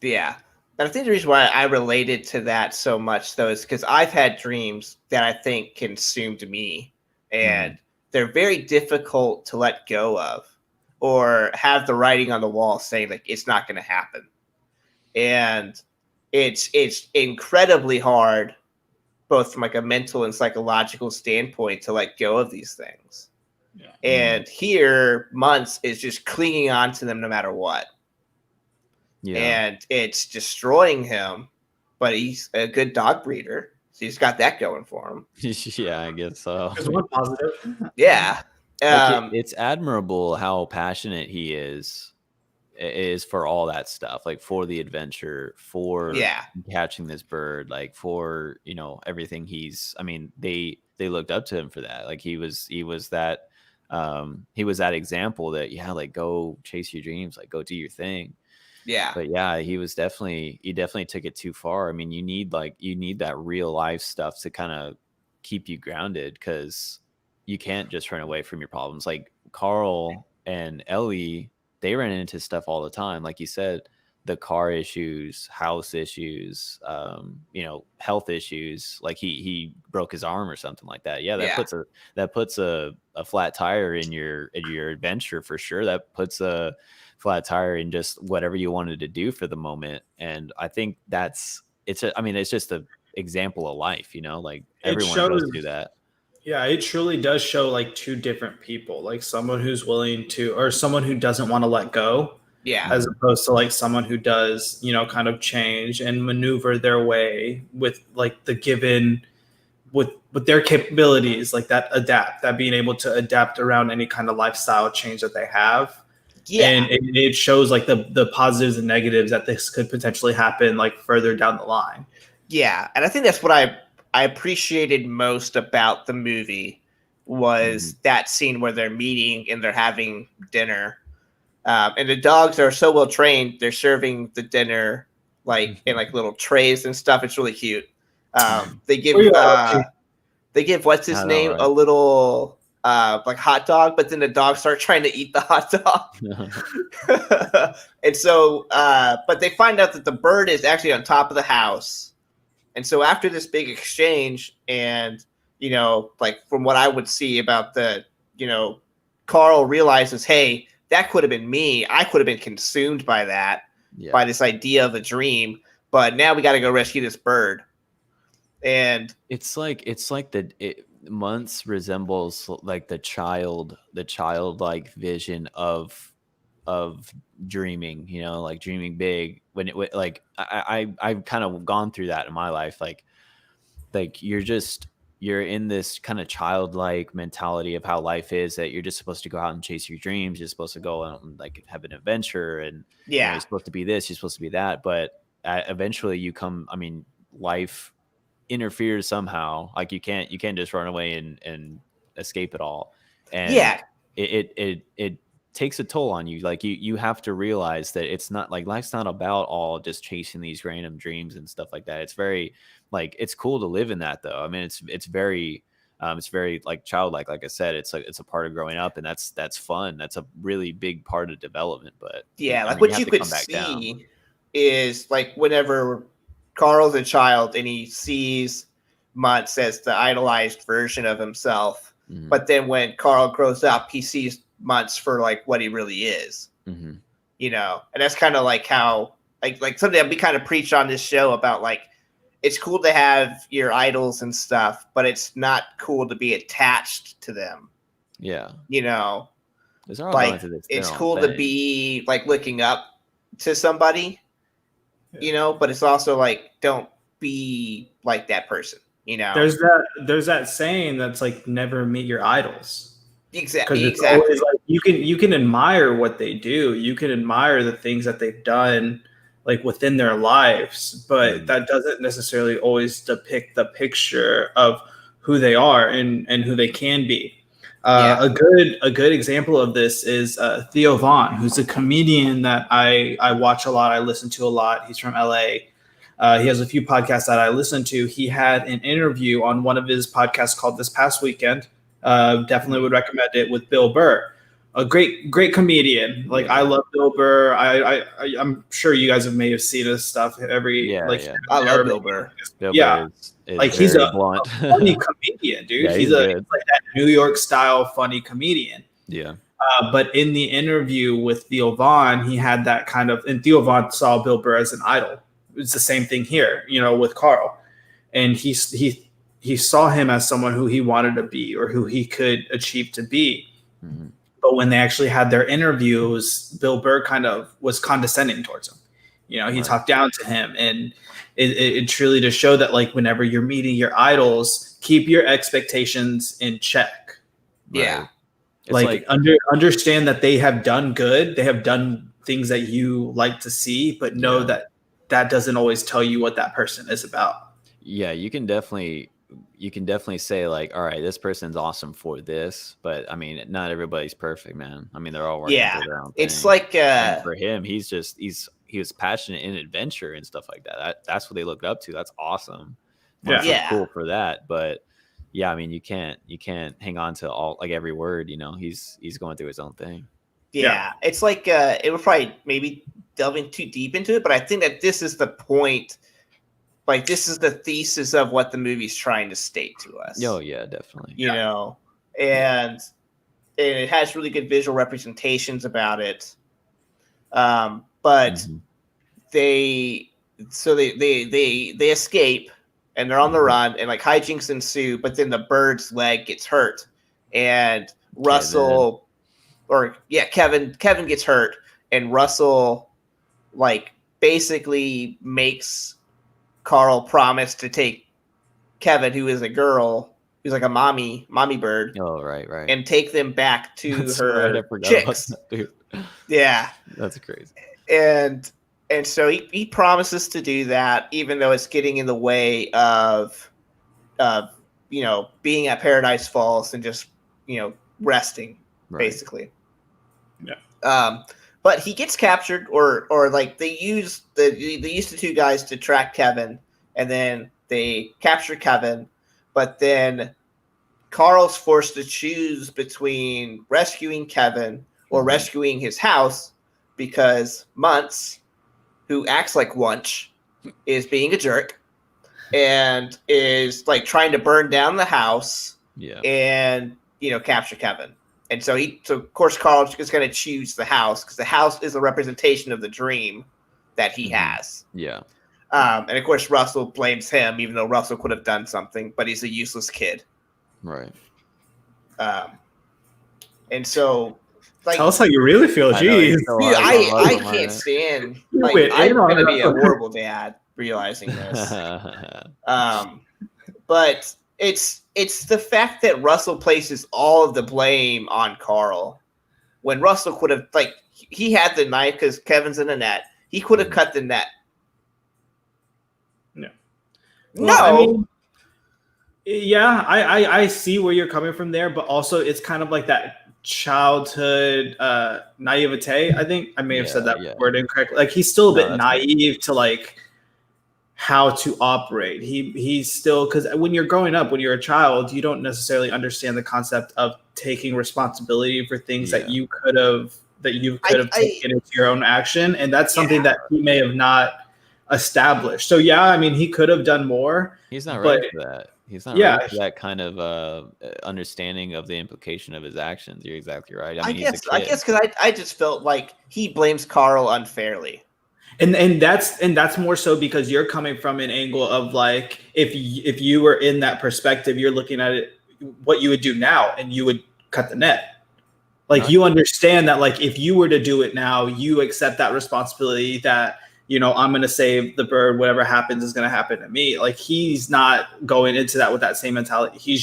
Yeah. And I think the reason why I related to that so much though is because I've had dreams that I think consumed me, and they're very difficult to let go of or have the writing on the wall saying like it's not going to happen. And it's incredibly hard, both from like a mental and psychological standpoint, to let go of these things. Yeah. And here, Months is just clinging on to them no matter what. Yeah. And it's destroying him, but he's a good dog breeder, so he's got that going for him. Yeah, I guess so. There's one positive. Yeah. Like it's admirable how passionate he is for all that stuff, like for the adventure, for catching this bird, like for, you know, everything. I mean, they looked up to him for that. Like he was that example that like go chase your dreams, like go do your thing. Yeah. But yeah, he definitely took it too far. I mean, you need that real life stuff to kind of keep you grounded, because you can't just run away from your problems. Like Carl and Ellie, they ran into stuff all the time. Like you said, the car issues, house issues, health issues. Like he broke his arm or something like that. Yeah, that puts a flat tire in your adventure for sure. That puts a flat tire in just whatever you wanted to do for the moment. And I think it's just a example of life, like everyone goes through that. Yeah, it truly does show like two different people, like someone who's willing to, or someone who doesn't want to let go, as opposed to like someone who does, kind of change and maneuver their way with like the given, with their capabilities, like that being able to adapt around any kind of lifestyle change that they have. Yeah. And it shows like the positives and negatives that this could potentially happen like further down the line. Yeah, and I think that's what I appreciated most about the movie was that scene where they're meeting and they're having dinner. And the dogs are so well trained, they're serving the dinner like in like little trays and stuff. It's really cute. They give what's his name a little like hot dog, but then the dogs start trying to eat the hot dog. And so but they find out that the bird is actually on top of the house. And so after this big exchange, and like from what I would see about the Carl realizes, hey, that could have been me. I could have been consumed by that, by this idea of a dream. But now we got to go rescue this bird. And it's like Months resembles like the childlike vision of dreaming, like dreaming big. When it like I've kind of gone through that in my life. Like you're in this kind of childlike mentality of how life is, that you're just supposed to go out and chase your dreams. You're supposed to go out and like have an adventure, and you're supposed to be this, you're supposed to be that. But eventually life interferes somehow. Like you can't just run away and escape it all. And it takes a toll on you. Like you have to realize that it's not like life's not about all just chasing these random dreams and stuff like that. It's very like, it's cool to live in that though. I mean, it's very like childlike. Like I said, it's a part of growing up, and that's fun. That's a really big part of development. But what you could see is like whenever Carl's a child and he sees Muntz as the idolized version of himself. But then when Carl grows up, he sees Muntz for like what he really is, and that's kind of like how like something that we kind of preach on this show about, like, it's cool to have your idols and stuff, but it's not cool to be attached to them. Yeah. Like it's cool to be like looking up to somebody, but it's also like, don't be like that person. There's that saying that's like, never meet your idols. Exactly. Like, you can admire what they do. You can admire the things that they've done, like within their lives, but that doesn't necessarily always depict the picture of who they are and who they can be. A good example of this is Theo Vaughn, who's a comedian that I watch a lot. I listen to a lot. He's from LA. He has a few podcasts that I listen to. He had an interview on one of his podcasts called This Past Weekend. Definitely would recommend it, with Bill Burr, a great comedian. Like I love Bill Burr. I'm sure you guys may have seen his stuff I love Bill Burr. Bill Burr is like he's a funny comedian, dude. Yeah, he's like that New York style funny comedian. Yeah. But in the interview with Theo Vaughn, he had that kind of, and Theo Vaughn saw Bill Burr as an idol. It's the same thing here, with Carl, and he saw him as someone who he wanted to be or who he could achieve to be. But when they actually had their interviews, Bill Burr kind of was condescending towards him. He talked down to him, and it truly to show that, like, whenever you're meeting your idols, keep your expectations in check. Yeah. Like understand that they have done good. They have done things that you like to see, but know that doesn't always tell you what that person is about. Yeah, you can definitely say like, all right, this person's awesome for this, but I mean, not everybody's perfect, man. I mean, they're all working for their own thing. It's like and for him, he was passionate in adventure and stuff like that. That's what they looked up to. That's awesome. Cool for that. But yeah, I mean, you can't hang on to all like every word. He's going through his own thing. Yeah, it's like it would probably maybe delving too deep into it, but I think that this is the point. Like, this is the thesis of what the movie's trying to state to us. Oh yeah, definitely. And it has really good visual representations about it. But Mm-hmm. they escape and they're on the run, and like hijinks ensue. But then the bird's leg gets hurt, and Kevin gets hurt, and Russell like basically makes Carl promise to take Kevin, who is a girl, who's like a mommy bird. Oh, right. And take them back to That's her right, I forgot chicks. about that, dude. Yeah. That's crazy. And so he promises to do that, even though it's getting in the way of being at Paradise Falls and just, resting, basically. Yeah. But he gets captured, or like they use the two guys to track Kevin, and then they capture Kevin, but then Carl's forced to choose between rescuing Kevin or rescuing his house, because Muntz, who acts like Wunsch, is being a jerk and is like trying to burn down the house and capture Kevin. And so of course Carl is going to choose the house, because the house is a representation of the dream that he has. Yeah. And of course Russell blames him, even though Russell could have done something, but he's a useless kid. Right. And so, like, tell us how you really feel. Jeez, I can't stand. Like, I'm gonna be a horrible dad realizing this. But it's the fact that Russell places all of the blame on Carl, when Russell could have, like, he had the knife because Kevin's in the net. He could have cut the net. No. Well, I mean, yeah, I see where you're coming from there, but also it's kind of like that childhood naivete. I think I may have said that word incorrectly. Like, he's still a bit naive to like how to operate. He's still, because when you're growing up, when you're a child, you don't necessarily understand the concept of taking responsibility for things that you could have taken into your own action, and that's something that he may have not established. So yeah, I mean, he could have done more. He's not ready for that. He's not ready for that kind of understanding of the implication of his actions. You're exactly right. I guess because I just felt like he blames Carl unfairly. And that's more so because you're coming from an angle of like, if you were in that perspective, you're looking at it, what you would do now, and you would cut the net. Like, you understand that, like, if you were to do it now, you accept that responsibility that, I'm going to save the bird. Whatever happens is going to happen to me. Like, he's not going into that with that same mentality. He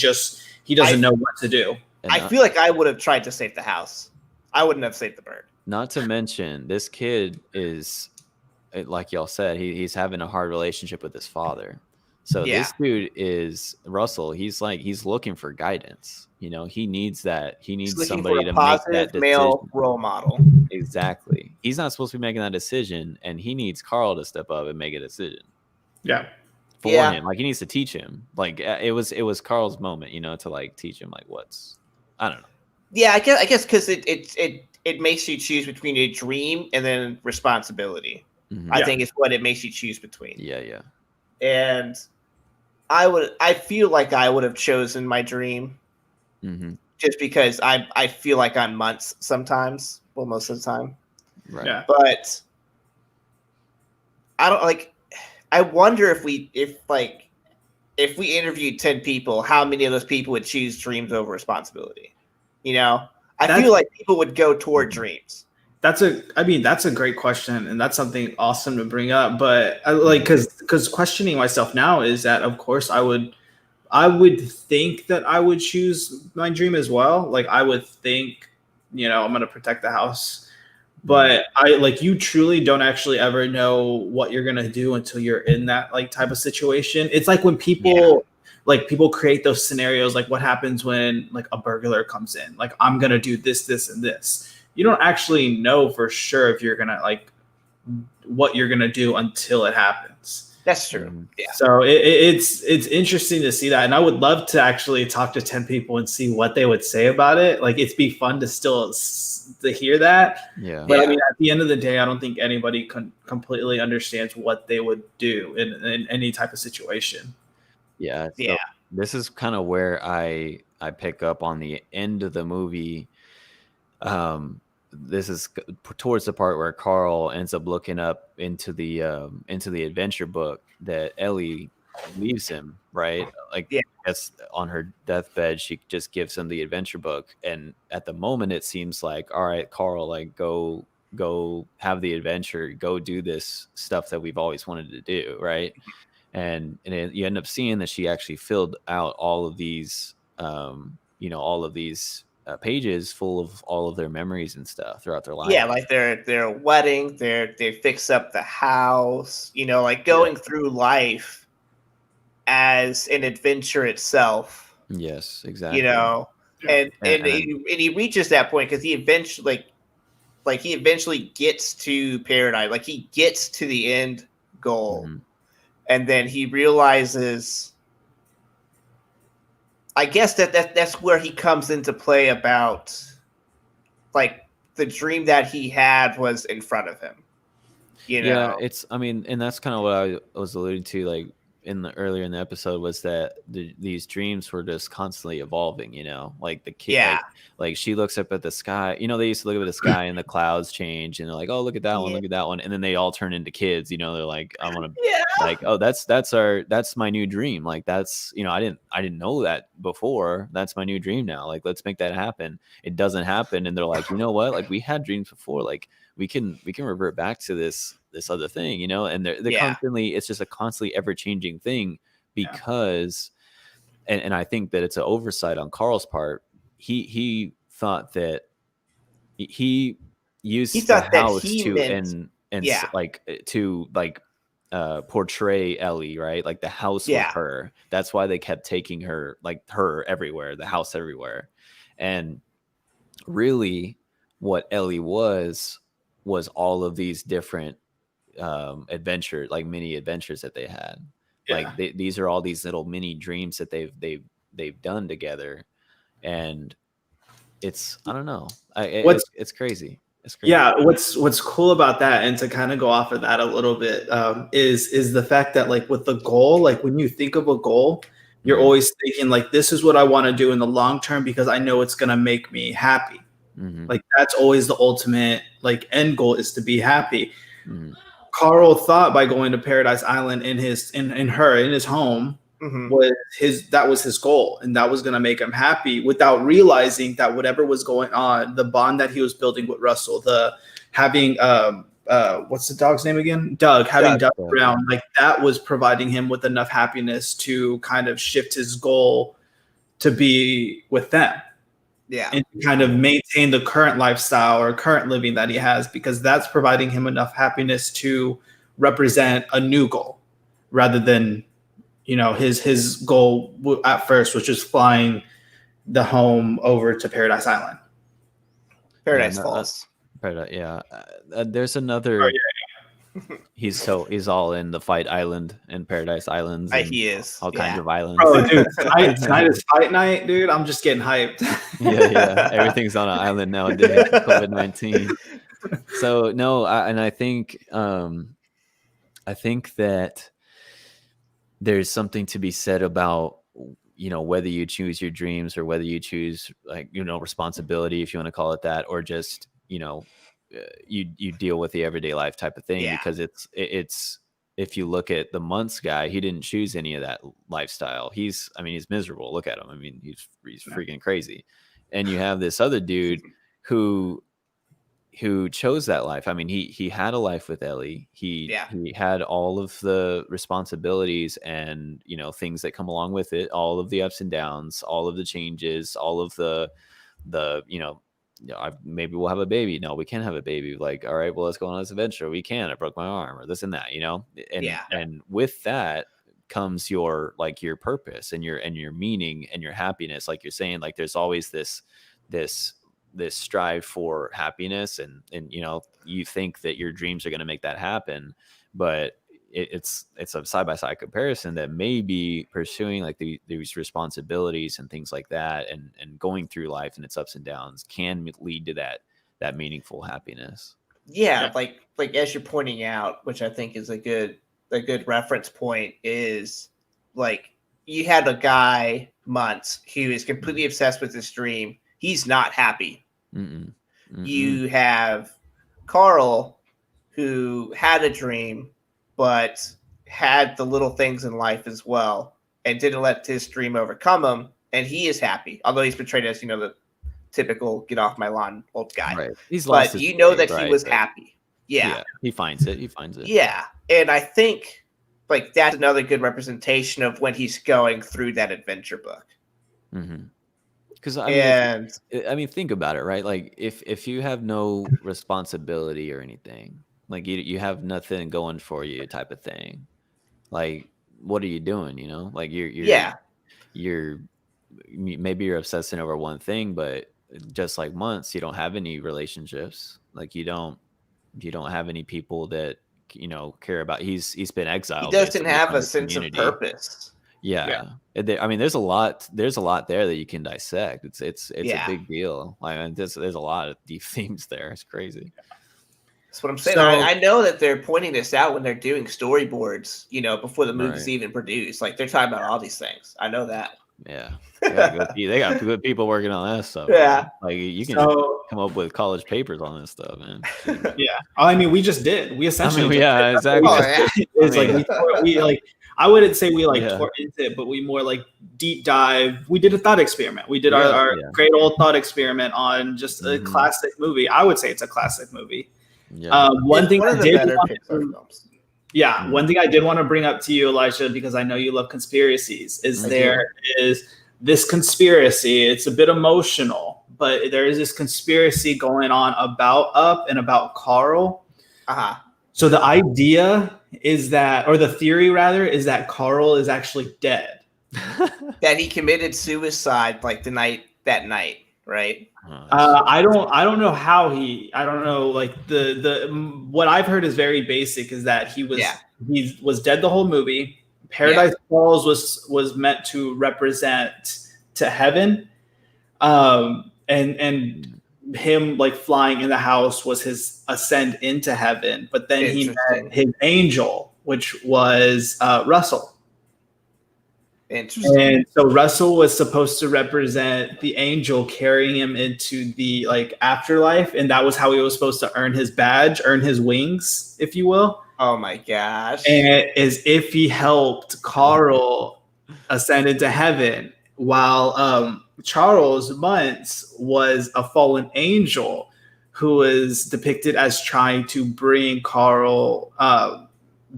doesn't know what to do. I feel like I would have tried to save the house. I wouldn't have saved the bird. Not to mention, this kid is, like y'all said, he's having a hard relationship with his father. So this dude is Russell. He's looking for guidance. He needs that. He needs somebody to make that decision. Male role model. Exactly. He's not supposed to be making that decision, and he needs Carl to step up and make a decision. Yeah. For him, like, he needs to teach him. Like, it was Carl's moment, to like teach him like I don't know. Yeah, I guess because it makes you choose between a dream and then responsibility. Mm-hmm. I think it's what it makes you choose between. Yeah. And I feel like I would have chosen my dream, just because I feel like I'm Muntz sometimes, well, most of the time. Right. Yeah. But I don't like. I wonder if we interviewed 10 people, how many of those people would choose dreams over responsibility? I feel like people would go toward dreams. That's a great question, and that's something awesome to bring up. But because questioning myself now is that, of course, I would think that I would choose my dream as well. Like, I would think, I'm going to protect the house, but you truly don't actually ever know what you're going to do until you're in that like type of situation. It's like when people people create those scenarios, like what happens when like a burglar comes in, like, I'm going to do this, this, and this. You don't actually know for sure if you're going to what you're going to do until it happens. That's true. Mhm. Yeah. So it's interesting to see that, and I would love to actually talk to 10 people and see what they would say about it. Like, it'd be fun to still to hear that. Yeah. But I Yeah. mean, at the end of the day, I don't think anybody completely understands what they would do in any type of situation. Yeah. So Yeah. this is kind of where I pick up on the end of the movie. This is towards the part where Carl ends up looking up into the adventure book that Ellie leaves him, right? Like, Yeah. that's on her deathbed. She just gives him the adventure book, and at the moment, it seems like, all right, Carl, like, go have the adventure, go do this stuff that we've always wanted to do, right? And you end up seeing that she actually filled out all of these all of these pages full of all of their memories and stuff throughout their life. Yeah, like their wedding, they fix up the house, like going through life as an adventure itself, Yes, you exactly. know. And And he reaches that point because he eventually gets to paradise, like he gets to the end goal, Mhm. and then he realizes, I guess that's where he comes into play about like the dream that he had was in front of him. Yeah, I mean, and that's kind of what I was alluding to, like, earlier in the episode, was that these dreams were just constantly evolving, like the kid, Yeah. like she looks up at the sky, they used to look up at the sky and the clouds change and they're like, oh, look at that one, Yeah. look at that one. And then they all turn into kids, they're like, I want to, Yeah. like, oh, that's my new dream. Like, that's, I didn't know that before. That's my new dream now. Like, let's make that happen. It doesn't happen. And they're like, you know what? Like, we had dreams before. Like, we can revert back to this other thing, and they're constantly, it's just a constantly ever changing thing, because and I think that it's an oversight on Carl's part. He thought that he used the thought that house he to meant- portray Ellie, right? Like, the house was her. That's why they kept taking her, like, her everywhere, the house everywhere. And really, what Ellie was all of these different adventure, like mini adventures that they had. Like, these are all these little mini dreams that they've done together, and it's, I don't know, it's crazy. It's crazy. Yeah, what's cool about that, and to kind of go off of that a little bit, is the fact that, like, with the goal, like, when you think of a goal, you're always thinking, like, this is what I want to do in the long term because I know it's gonna make me happy. Mhm. Like, that's always the ultimate, like, end goal, is to be happy. Mhm. Carl thought by going to Paradise Island in his home that was his goal, and that was going to make him happy, without realizing that whatever was going on, the bond that he was building with Russell, the having what's the dog's name again? Doug, having Doug around, like, that was providing him with enough happiness to kind of shift his goal to be with them. Yeah. And kind of maintain the current lifestyle or current living that he has, because that's providing him enough happiness to represent a new goal, rather than, his goal at first was just flying the home over to Paradise Island. Paradise Falls. Yeah. There's another. He's all in the Fight Island and Paradise Islands. And he is all kinds of islands. Oh, dude, tonight is fight night, dude. I'm just getting hyped. Yeah. Everything's on an island nowadays. COVID-19. So no, I think that there's something to be said about, whether you choose your dreams or whether you choose, like, responsibility, if you want to call it that, or just, you deal with the everyday life type of thing. Because it's if you look at the Months guy, he didn't choose any of that lifestyle. He's miserable. Look at him. I mean, he's freaking crazy. And you have this other dude who chose that life. I mean, he had a life with Ellie. He had all of the responsibilities and, things that come along with it, all of the ups and downs, all of the changes, all of the maybe we'll have a baby. No, we can't have a baby. Like, all right, well, let's go on this adventure. We can. I broke my arm, or this and that, and with that comes your purpose and your meaning and your happiness. Like you're saying, like, there's always this strive for happiness, and you think that your dreams are going to make that happen, but it's a side by side comparison that maybe pursuing like these responsibilities and things like that, and going through life and its ups and downs can lead to that meaningful happiness. Yeah, like as you're pointing out, which I think is a good reference point, is like you had a guy Muntz who is completely obsessed with this dream. He's not happy. You have Carl, who had a dream, but had the little things in life as well, and didn't let his dream overcome him, and he is happy, although he's portrayed as, the typical get off my lawn old guy. Right. He's but lost you know faith, that he was happy. Yeah. He finds it. Yeah. And I think like that's another good representation of when he's going through that adventure book. Because I mean, think about it, right? Like if you have no responsibility or anything, like you have nothing going for you, type of thing. Like, what are you doing? Like you're maybe you're obsessing over one thing, but just like Months, you don't have any relationships. Like you don't have any people that care about. He's been exiled. He doesn't have a sense of purpose. Yeah. I mean, there's a lot there that you can dissect. It's a big deal. Like there's a lot of deep themes there. It's crazy. That's what I'm saying. So, I know that they're pointing this out when they're doing storyboards, before the movie's even produced. Like they're talking about all these things. I know that. Yeah. They got good people working on that stuff. Yeah. Man. Like you can come up with college papers on this stuff, man. Yeah. I mean, we just did. We essentially exactly. It's I wouldn't say we tore into it, but we more deep dive. We did a thought experiment. We did our great old thought experiment on just a classic movie. I would say it's a classic movie. Yeah. One thing I did want to bring up to you, Elijah, because I know you love conspiracies, is there is this conspiracy. It's a bit emotional, but there is this conspiracy going on about Up and about Carl. So the idea is that, or the theory rather, is that Carl is actually dead. That he committed suicide that night, right? I don't know how I don't know. Like the what I've heard is very basic, is that he was dead the whole movie. Paradise Falls was meant to represent to heaven, and him flying in the house was his ascend into heaven. But then he met his angel, which was Russell. Interesting. And so Russell was supposed to represent the angel carrying him into the afterlife, and that was how he was supposed to earn his badge, earn his wings, if you will. Oh my gosh. And as if he helped Carl ascend into heaven, while Charles Muntz was a fallen angel who was depicted as trying to bring Carl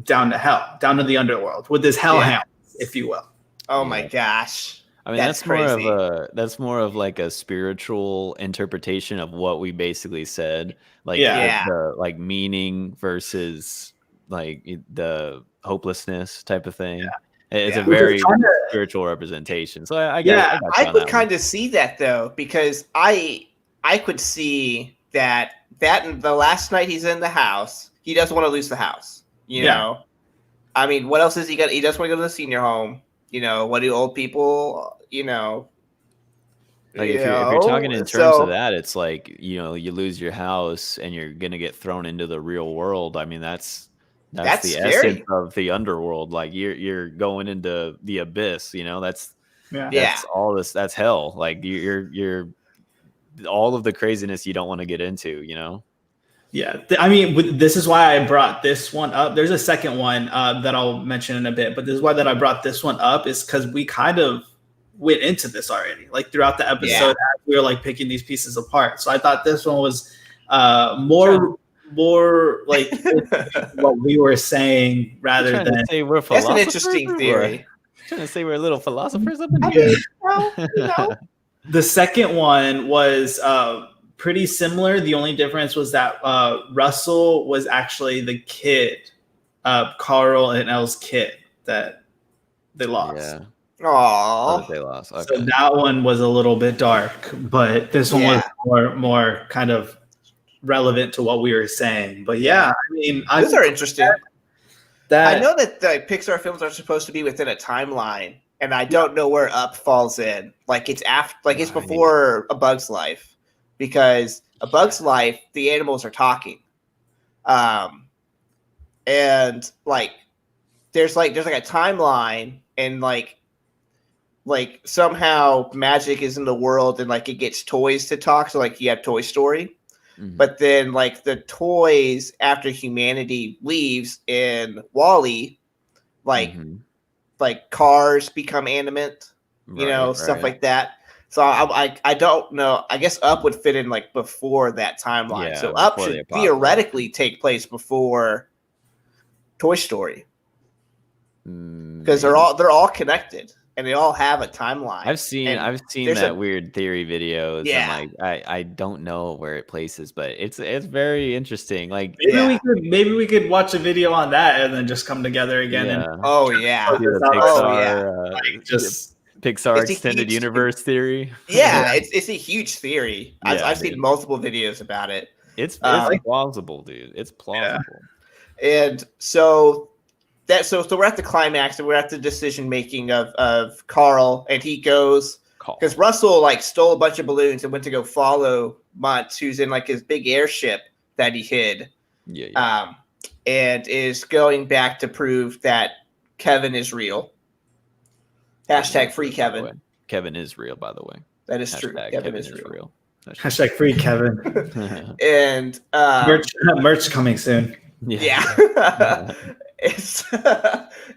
down to hell, down to the underworld with his hellhounds, if you will. Oh my gosh. I mean, that's more of a spiritual interpretation of what we basically said. The meaning versus the hopelessness type of thing. Yeah. It's a very spiritual representation. So I could kind of see that though, because I could see that the last night he's in the house, he doesn't want to lose the house. You know, I mean, what else is he got? He doesn't want to go to the senior home. What do old people, if you're talking in terms of that, it's you lose your house and you're going to get thrown into the real world. I mean, that's the scary. Essence of the underworld. You're going into the abyss, that's all this, that's hell. You're all of the craziness you don't want to get into, Yeah, I mean, this is why I brought this one up. There's a second one that I'll mention in a bit, but this is why that I brought this one up, is because we kind of went into this already, throughout the episode, as we were picking these pieces apart. So I thought this one was more what we were saying rather than. Say we're that's an interesting theory. Trying to say we're little philosophers up in here. The second one was pretty similar. The only difference was that Russell was actually the kid, Carl and Elle's kid that they lost. Yeah. Aww. They lost. Okay. So that one was a little bit dark, but this one was more kind of relevant to what we were saying. But I mean, those are interesting. I know that the Pixar films are supposed to be within a timeline, and I don't know where Up falls in. Like it's after, like it's before A Bug's Life, because A Bug's Life, the animals are talking, and like there's like a timeline, and like somehow magic is in the world, and like it gets toys to talk. So like you have Toy Story. But then, like the toys, after humanity leaves in Wall-E, like cars become animate, stuff like that. So I don't know. I guess Up would fit in like before that timeline. So Up should theoretically take place before Toy Story, because they're all connected. And they all have a timeline. I've seen that weird theory videos, and like I don't know where it places, but it's very interesting. Like maybe we could watch a video on that and then just come together again. And Pixar extended universe theory. Yeah, it's a huge theory. I've seen multiple videos about it. It's plausible, dude. It's plausible. Yeah. And so we're at the climax, and we're at the decision making of Carl, and he goes because Russell like stole a bunch of balloons and went to go follow Muntz, who's in like his big airship that he hid, and is going back to prove that Kevin is real. Hashtag free Kevin. Kevin is real, by the way. That is true. Kevin is real. Hashtag free Kevin. And merch coming soon. Yeah.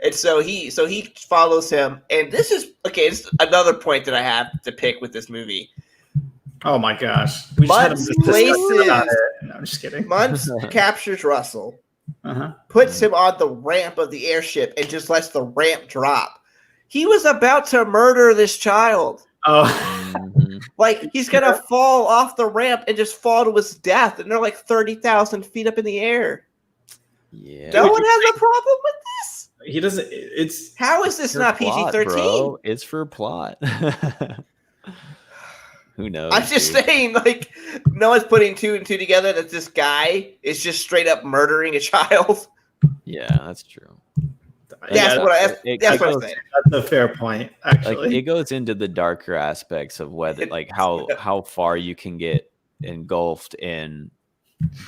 And so he follows him, and this is it's another point that I have to pick with this movie. Oh my gosh! Muntz places. No, I'm just kidding. Muntz captures Russell, puts him on the ramp of the airship, and just lets the ramp drop. He was about to murder this child. Like he's gonna fall off the ramp and just fall to his death, and they're like 30,000 feet up in the air. Yeah. No one has a problem with this. He doesn't. It's how is this not PG-13? It's for plot. Who knows? I'm just saying, like, no one's putting two and two together that this guy is just straight up murdering a child. Yeah, that's true. That's what I'm saying. That's a fair point. Actually, like, it goes into the darker aspects of whether, like, how far you can get engulfed in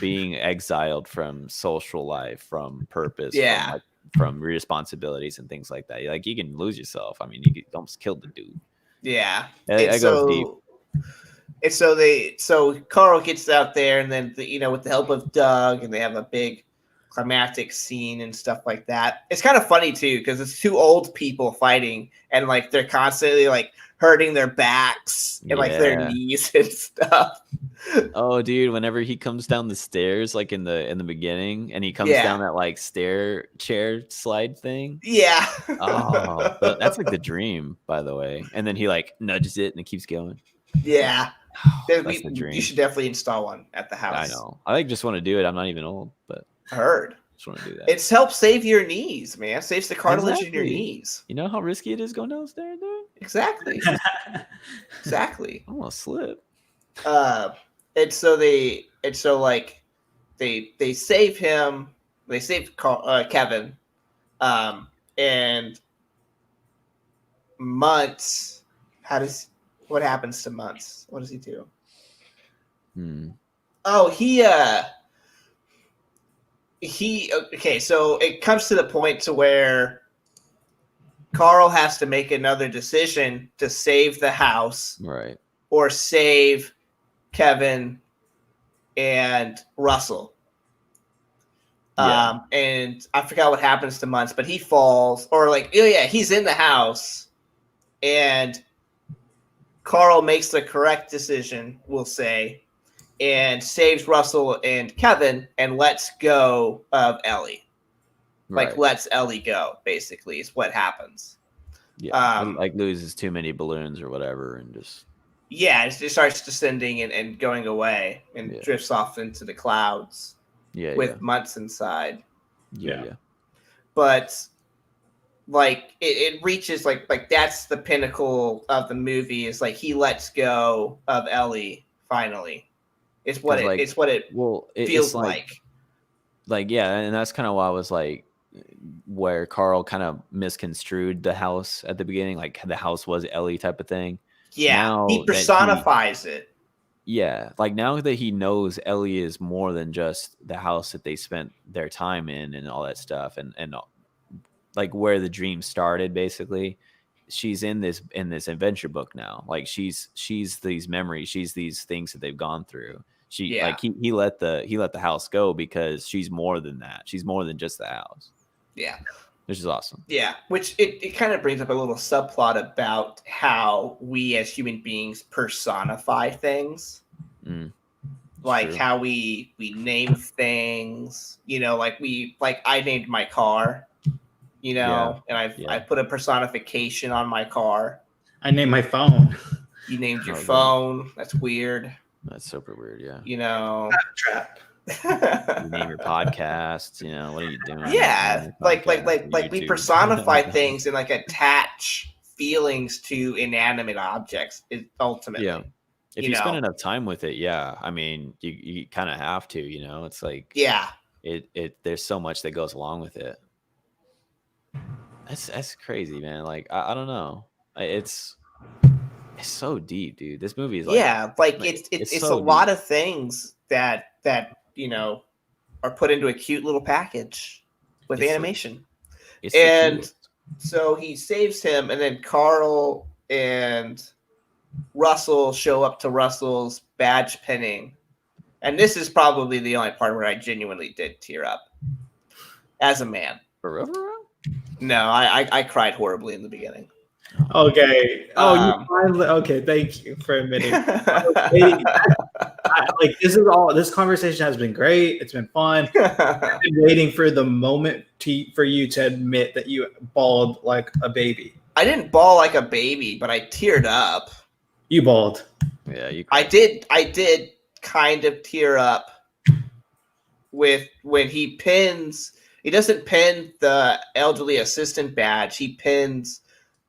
being exiled from social life, from purpose, from responsibilities and things like that. Like you can lose yourself. I mean, you almost killed the dude. Yeah, it goes deep. And so Carl gets out there, and then with the help of Doug, and they have a big climactic scene and stuff like that. It's kind of funny too because it's two old people fighting, and like they're constantly like hurting their backs and like their knees and stuff. Oh, dude! Whenever he comes down the stairs, like in the beginning, and he comes down that like stair chair slide thing. Yeah. Oh, that's like the dream, by the way. And then he like nudges it, and it keeps going. Yeah. That's the dream. You should definitely install one at the house. I know. I like just want to do it. I'm not even old, but I heard. Just want to do that. It's helped save your knees, man. Saves the cartilage in your knees. You know how risky it is going downstairs, dude? Exactly. Exactly. I'm gonna slip. And so they save him. They save Kevin, and Muntz. What happens to Muntz? What does he do? Oh, okay. So it comes to the point to where Carl has to make another decision to save the house, right, or save Kevin and Russell. And I forgot what happens to Muntz, but he falls, or he's in the house, and Carl makes the correct decision, we'll say, and saves Russell and Kevin and lets go of Ellie. Like lets Ellie go, basically, is what happens. Yeah, like loses too many balloons or whatever, and just it starts descending and going away, and drifts off into the clouds. With Muntz inside. Yeah. But like it reaches like that's the pinnacle of the movie. Is like he lets go of Ellie finally. It's what it feels like. Like, yeah, and that's kind of why I was like, where Carl kind of misconstrued the house at the beginning, like the house was Ellie type of thing. Yeah, Now he that personifies it. Yeah, like now that he knows Ellie is more than just the house that they spent their time in and all that stuff, and like where the dream started, basically, she's in this adventure book now. Like she's these memories, she's these things that they've gone through. She Yeah. like he let the house go because she's more than that. She's more than just the house. Yeah. Which is awesome. Yeah, which it kind of brings up a little subplot about how we as human beings personify things. Like true. how we name things, like I named my car, and I put a personification on my car. I named my phone. You named your phone. That's weird. That's super weird, yeah. Trap. You name your podcast, what are you doing? Yeah, like we personify things and like attach feelings to inanimate objects. Ultimately, yeah. If you spend enough time with it, yeah. I mean, you kind of have to. It's like there's so much that goes along with it. That's crazy, man. Like I don't know. It's so deep, dude. This movie is it's so a lot of things that are put into a cute little package with animation. So he saves him, and then Carl and Russell show up to Russell's badge pinning. And this is probably the only part where I genuinely did tear up as a man. For real? No, I cried horribly in the beginning. Okay. You finally. Okay. Thank you for admitting. This conversation has been great. It's been fun. I've been waiting for the moment for you to admit that you bawled like a baby. I didn't bawl like a baby, but I teared up. You bawled. Yeah, you. I did kind of tear up with when he pins. He doesn't pin the elderly assistant badge. He pins,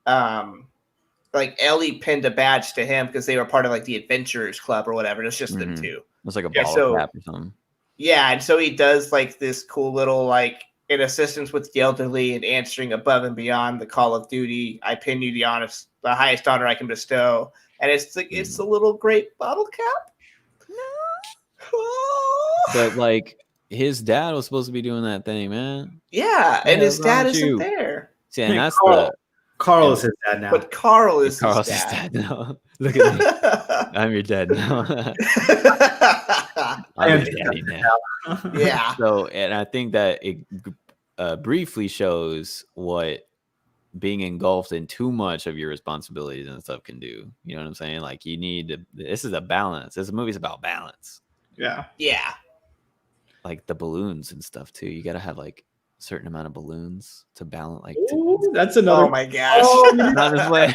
like Ellie pinned a badge to him because they were part of like the Adventurers Club or whatever. It's just them two. It's like a bottle cap or something. Yeah, and so he does like this cool little like in assistance with the elderly and answering above and beyond the call of duty. I pin you the highest honor I can bestow. And it's like it's a little great bottle cap. But like his dad was supposed to be doing that thing, man. Yeah, and his dad isn't there. See, and that's Carl is his dad now. But Carl is his dad now. Look at me. I'm your dad now. I'm your daddy now. Yeah. So, and I think that it briefly shows what being engulfed in too much of your responsibilities and stuff can do. You know what I'm saying? Like you need this is a balance. This movie's about balance. Yeah. Yeah. Like the balloons and stuff too. You got to have like a certain amount of balloons to balance. Like that's another. Oh my gosh! I'm just playing.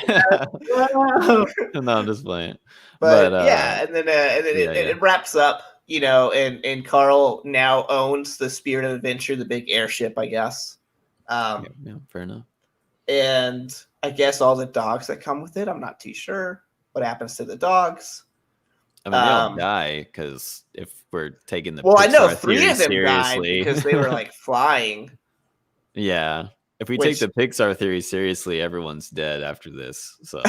No, I'm just playing. But yeah, and then it wraps up. And Carl now owns the Spirit of Adventure, the big airship, I guess. Yeah, fair enough. And I guess all the dogs that come with it. I'm not too sure what happens to the dogs. I mean, they all die because if we're taking the I know Pixar 3 of them seriously, died because they were like flying. Yeah, if we take the Pixar theory seriously, everyone's dead after this. So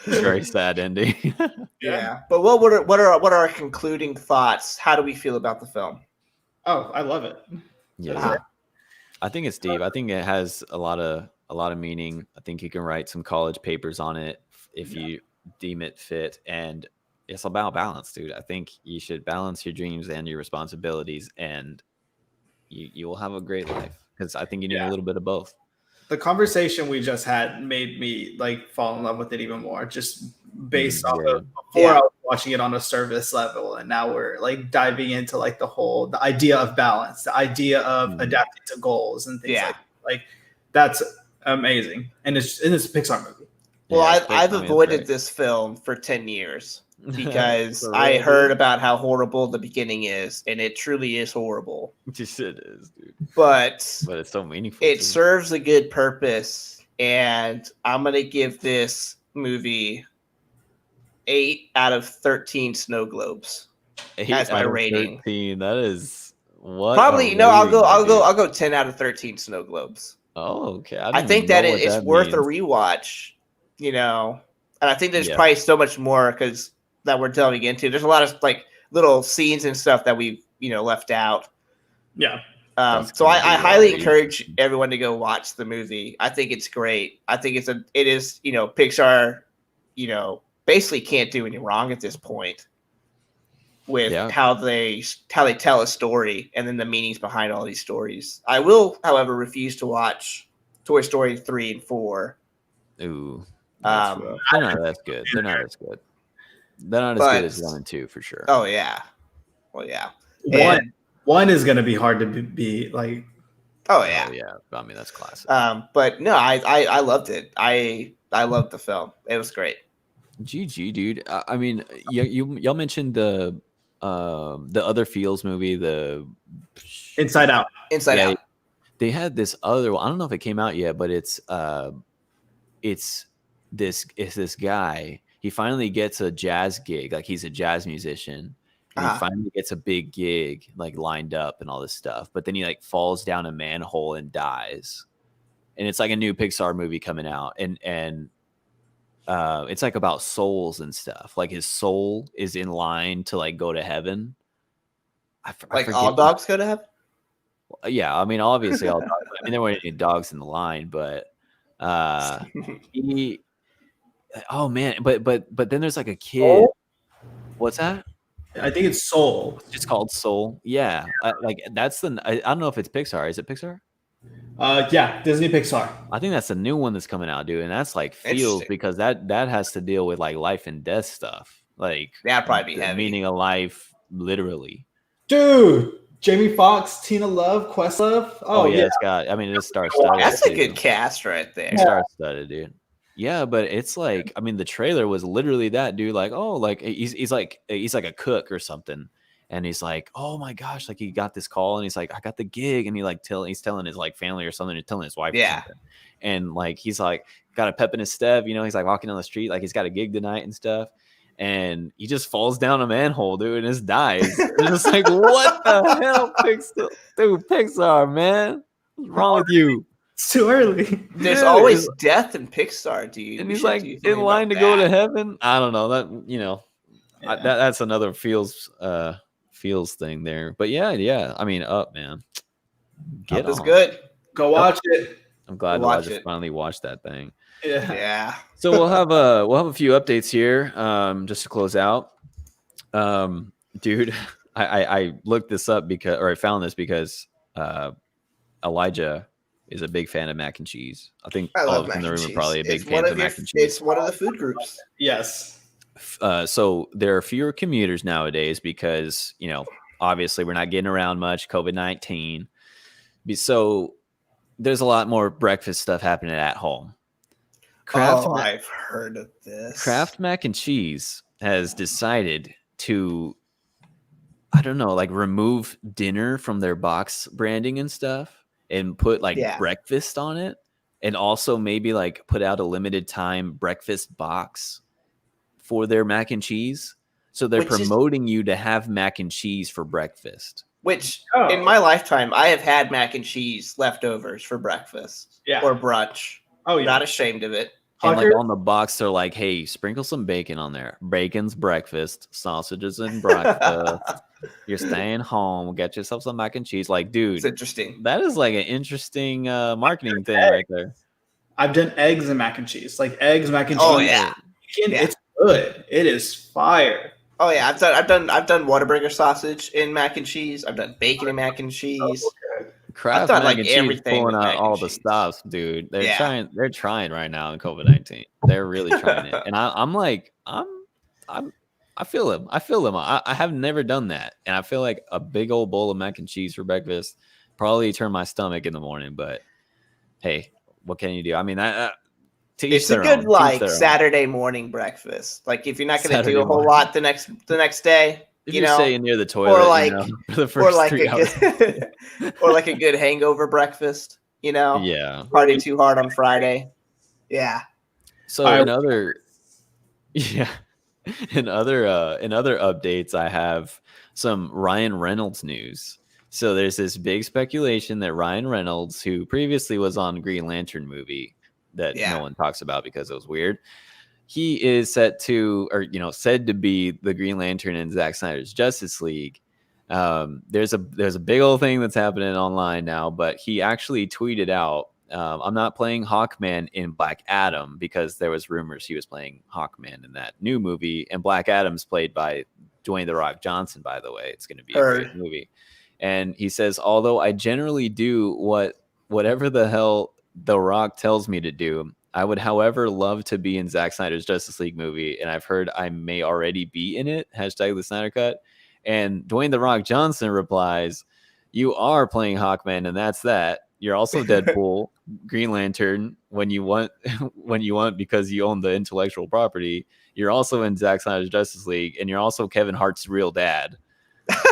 very sad ending. Yeah, but what are our concluding thoughts? How do we feel about the film? Oh, I love it. Yeah, I think it's deep. I think it has a lot of meaning. I think you can write some college papers on it if you deem it fit, and it's about balance, dude. I think you should balance your dreams and your responsibilities, and you will have a great life because I think you need a little bit of both. The conversation we just had made me like fall in love with it even more, just based off of before I was watching it on a service level, and now we're like diving into like the idea of balance, the idea of adapting to goals and things like that's amazing, and it's a Pixar movie. Well, I've avoided this film for 10 years because I heard about how horrible the beginning is, and it truly is horrible. Just it is, dude. But it's so meaningful. It serves a good purpose, and I'm gonna give this movie 8 out of 13 snow globes. That's my rating. 13. That is What? Probably, a no. rating, dude. I'll go 10 out of 13 snow globes. Oh, okay. I don't think even that know what it's that worth a means. rewatch. You know, and I think there's Yeah. probably so much more because that we're delving into. There's a lot of like little scenes and stuff that we've left out. Yeah. That's So I gonna be, highly dude. encourage everyone to go watch the movie. I think it's great. I think it is Pixar, basically can't do any wrong at this point with Yeah. how they tell a story and then the meanings behind all these stories. I will, however, refuse to watch Toy Story 3 and 4. Ooh, that's rough. They're not as good. They're not as good. They're not as good as 1 and 2 for sure. Oh yeah, well yeah. One is gonna be hard to be like. Oh yeah. Oh yeah. I mean that's classic. But no, I loved it. I loved the film. It was great. GG, dude. I mean, y'all mentioned the other Feels movie, the Inside Out. Inside Out. They had this other one. I don't know if it came out yet, but it's this guy. He finally gets a jazz gig, like he's a jazz musician, and he finally gets a big gig like lined up and all this stuff. But then he like falls down a manhole and dies. And it's like a new Pixar movie coming out, and it's like about souls and stuff. Like his soul is in line to like go to heaven. I forget all dogs go to heaven. Yeah, I mean, obviously, all dogs. I mean, there weren't any dogs in the line, but he. Oh man, but then there's like a kid. Soul? What's that? I think it's Soul. It's called Soul. Yeah, like that's the. I don't know if it's Pixar. Is it Pixar? Yeah, Disney Pixar. I think that's the new one that's coming out, dude, and that's like Feels because that has to deal with like life and death stuff, like that'd probably be heavy. Meaning of life, literally. Dude, Jamie Foxx, Tina Love, Questlove. Oh yeah, it's got. I mean, it's star-studded. That's a good cast right there. Star-studded, dude. Yeah, but it's like, I mean, the trailer was literally that, dude. Like, oh, like he's like a cook or something. And he's like, oh my gosh, like he got this call and he's like, I got the gig. And he's telling his like family or something, or telling his wife or something. And like, he's like got a pep in his step, he's like walking down the street, like he's got a gig tonight and stuff. And he just falls down a manhole, dude, and just dies. It's just like, what the hell, Pixar? Dude, Pixar, man. What's wrong with you? It's too early. There's always death in Pixar, dude. And he's like in line to go to heaven. I don't know that, that's another feels thing there. But yeah. I mean, Up, man. Up is good. Go watch it. I'm glad I just finally watched that thing. Yeah. So we'll have a few updates here, just to close out. Dude, I looked this up I found this because Elijah is a big fan of mac and cheese. I think all of us in the room are probably a big fan of mac and cheese. It's one of the food groups. Yes. So there are fewer commuters nowadays because, obviously we're not getting around much, COVID-19. So there's a lot more breakfast stuff happening at home. I've heard of this. Kraft Mac and Cheese has decided to, I don't know, like remove dinner from their box branding and stuff and put like breakfast on it. And also maybe like put out a limited time breakfast box for their mac and cheese. So they're promoting you to have mac and cheese for breakfast. Which in my lifetime, I have had mac and cheese leftovers for breakfast or brunch. Oh, yeah. Not ashamed of it. And like on the box, they're like, hey, sprinkle some bacon on there. Bacon's breakfast, sausages and breakfast. You're staying home. Get yourself some mac and cheese. Like, dude, it's interesting. That is like an interesting marketing thing right there. I've done eggs and mac and cheese. Like eggs, mac and cheese. Oh yeah. It's good. It is fire. Oh yeah, I've done Whataburger sausage in mac and cheese. I've done bacon and mac and cheese. Kraft mac and cheese pulling out all the stops, dude. They're trying right now in COVID-19. They're really trying it, and I'm like, I feel them. I have never done that, and I feel like a big old bowl of mac and cheese for breakfast probably turn my stomach in the morning. But hey, what can you do? I mean, it's a good Saturday morning breakfast. Like if you're not going to do a whole lot the next day. If you're staying near the toilet, for the first 3 hours. Or like a good hangover breakfast, Yeah. Party too hard on Friday. Yeah. So in other updates, I have some Ryan Reynolds news. So there's this big speculation that Ryan Reynolds, who previously was on Green Lantern movie that no one talks about because it was weird, he is set to, or said to be the Green Lantern in Zack Snyder's Justice League. There's a big old thing that's happening online now, but he actually tweeted out, I'm not playing Hawkman in Black Adam, because there was rumors he was playing Hawkman in that new movie, and Black Adam's played by Dwayne The Rock Johnson, by the way. It's going to be a great movie. And he says, although I generally do whatever the hell The Rock tells me to do, I would, however, love to be in Zack Snyder's Justice League movie, and I've heard I may already be in it. Hashtag the Snyder Cut. And Dwayne The Rock Johnson replies, you are playing Hawkman, and that's that. You're also Deadpool, Green Lantern, when you want, because you own the intellectual property. You're also in Zack Snyder's Justice League, and you're also Kevin Hart's real dad.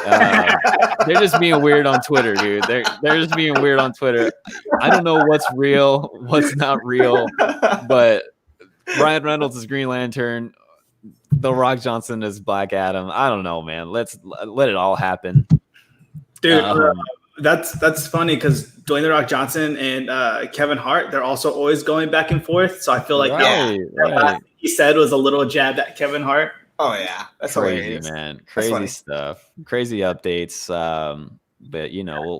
They're just being weird on Twitter, dude. They're just being weird on Twitter. I don't know what's real, what's not real, but Ryan Reynolds is Green Lantern. The Rock Johnson is Black Adam. I don't know, man. Let it all happen, dude. That's funny because Dwayne The Rock Johnson and Kevin Hart, they're also always going back and forth. So I feel like that he said was a little jab at Kevin Hart. Oh yeah, that's crazy, hilarious. Man. Crazy stuff, crazy updates. But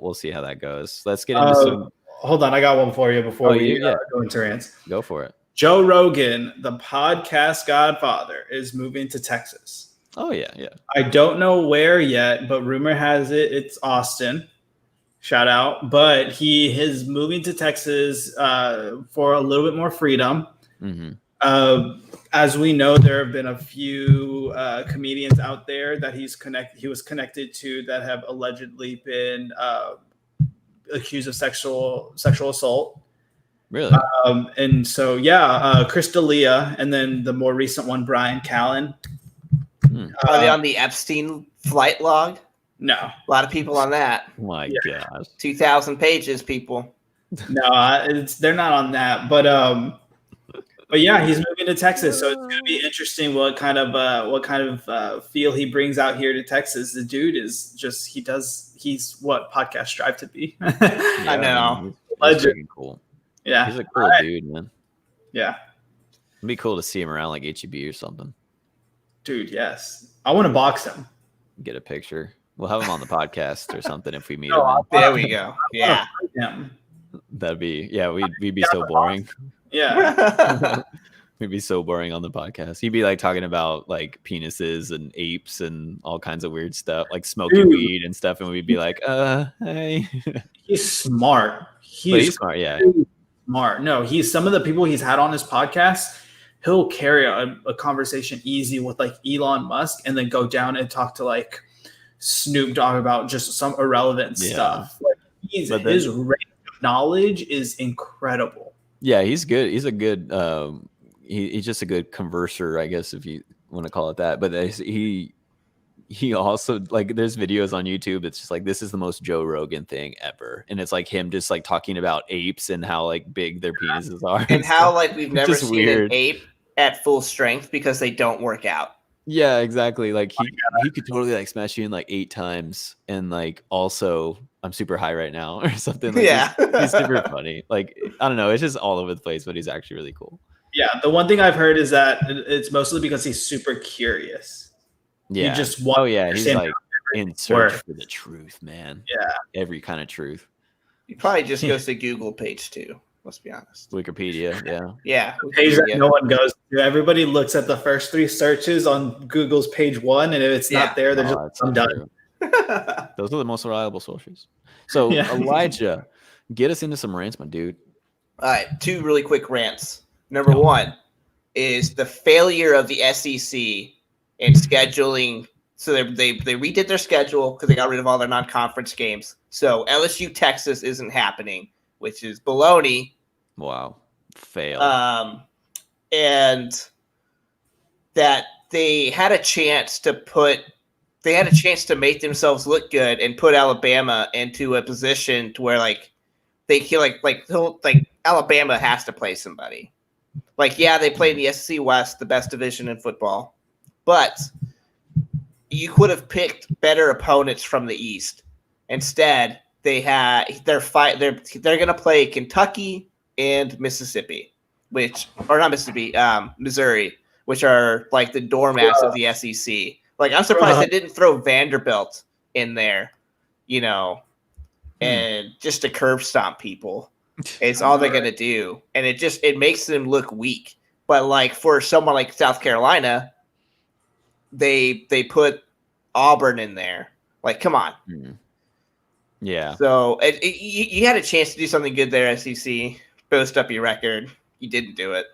we'll see how that goes. Let's get into some. Hold on, I got one for you before we go into rants. Go for it. Joe Rogan, the podcast godfather, is moving to Texas. Oh yeah. I don't know where yet, but rumor has it's Austin. Shout out. But he is moving to Texas for a little bit more freedom. Mm-hmm. As we know, there have been a few comedians out there that he was connected to that have allegedly been accused of sexual assault. Really? And so, Chris D'Elia, and then the more recent one, Brian Callen. Are they on the Epstein flight log? No. A lot of people on that. My gosh. 2,000 pages, people. No, they're not on that. But yeah, he's moving to Texas, so it's going to be interesting what kind of feel he brings out here to Texas. The dude is just he's what podcasts strive to be. I know. He's cool. Yeah, he's a cool dude, man. Yeah, it'd be cool to see him around like HEB or something. Dude, yes, I want to box him. Get a picture. We'll have him on the podcast or something if we meet him. There we go. Yeah, that'd be we'd be so boring. Yeah. We'd be so boring on the podcast. He'd be like talking about like penises and apes and all kinds of weird stuff, like smoking weed and stuff, and we'd be like, hey. He's smart. He's smart, yeah. Smart. No, he's some of the people he's had on his podcast, he'll carry a conversation easy with like Elon Musk and then go down and talk to like Snoop Dogg about just some irrelevant stuff. Like his range of knowledge is incredible. Yeah, he's good. He's a good he's just a good converser, I guess, if you want to call it that. But he also, like, there's videos on YouTube that's just like, this is the most Joe Rogan thing ever, and it's like him just like talking about apes and how like big their penises are, and how like we've never seen an ape at full strength because they don't work out. Yeah, exactly. Like he could totally like smash you in like 8 times, and like also I'm super high right now or something. Like, yeah, he's super funny. Like, I don't know, it's just all over the place, but he's actually really cool. Yeah, the one thing I've heard is that it's mostly because he's super curious. Yeah. He just wants he's like in search for the truth, man. Yeah, every kind of truth. He probably just goes to Google page 2. Let's be honest. Wikipedia, yeah. Page that no one goes to. Everybody looks at the first 3 searches on Google's page 1, and if it's not there, they're just done. Those are the most reliable sources. So Elijah, get us into some rants, my dude. All right, 2 really quick rants. Number 1 is the failure of the SEC in scheduling. So they redid their schedule because they got rid of all their non-conference games. So LSU Texas isn't happening, which is baloney. Wow, fail. And that they had a chance to make themselves look good and put Alabama into a position to where like they feel like Alabama has to play somebody. Like, yeah, they play in the SEC West, the best division in football, but you could have picked better opponents from the East. Instead, they're going to play Kentucky and Mississippi, Missouri, which are like the doormats of the SEC. Like, I'm surprised they didn't throw Vanderbilt in there, and just to curb stomp people. It's all they're gonna do, and it makes them look weak. But like for someone like South Carolina, they put Auburn in there. Like, come on. Yeah. So you had a chance to do something good there, SEC. Boast up your record. You didn't do it.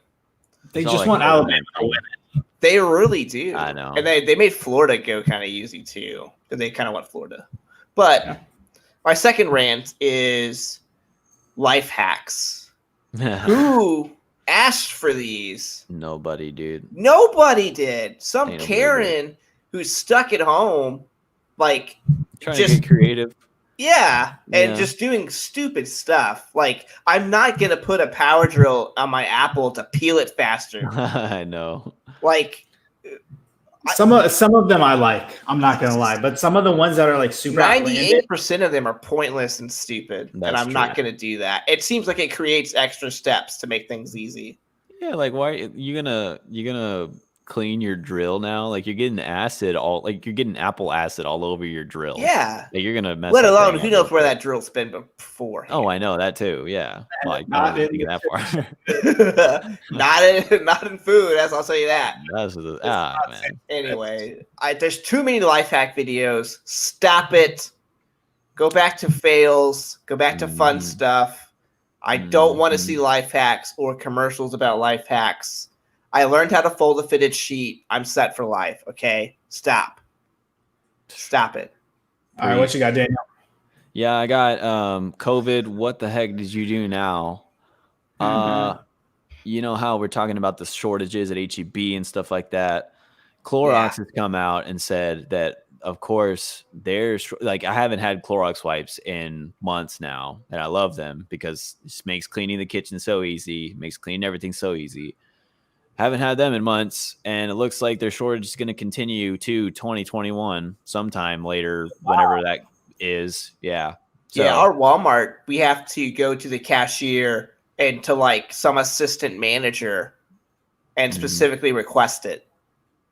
They just want Alabama to win it. They really do. I know. And they made Florida go kind of easy too, because they kind of want Florida. But my second rant is life hacks. Who asked for these? Nobody, dude. Nobody did. Some Karen who's stuck at home, like trying to get creative. Yeah, and just doing stupid stuff. Like, I'm not gonna put a power drill on my apple to peel it faster. I know. Like, some of them I like. I'm not gonna lie, but some of the ones that are like super 98% of them are pointless and stupid, and I'm not gonna do that. It seems like it creates extra steps to make things easy. Yeah, like why you gonna clean your drill now? Like you're getting you're getting apple acid all over your drill. Yeah, like you're gonna mess. Let alone who knows where that drill's been before. Oh, I know that too. Yeah, like not thinking that far. not in food. I'll tell you that. Man. Anyway, there's too many life hack videos. Stop it. Go back to fails. Go back to fun stuff. I don't want to see life hacks or commercials about life hacks. I learned how to fold a fitted sheet. I'm set for life. Okay, stop it. All right, what you got, Daniel? Yeah, I got COVID. What the heck did you do now? You know how we're talking about the shortages at HEB and stuff like that. Clorox has come out and said that, of course, there's like I haven't had Clorox wipes in months now, and I love them because it just makes cleaning the kitchen so easy, makes cleaning everything so easy. Haven't had them in months, and it looks like their shortage is going to continue to 2021 sometime later, whenever that is. Yeah. So, our Walmart, we have to go to the cashier and to like some assistant manager and specifically request it.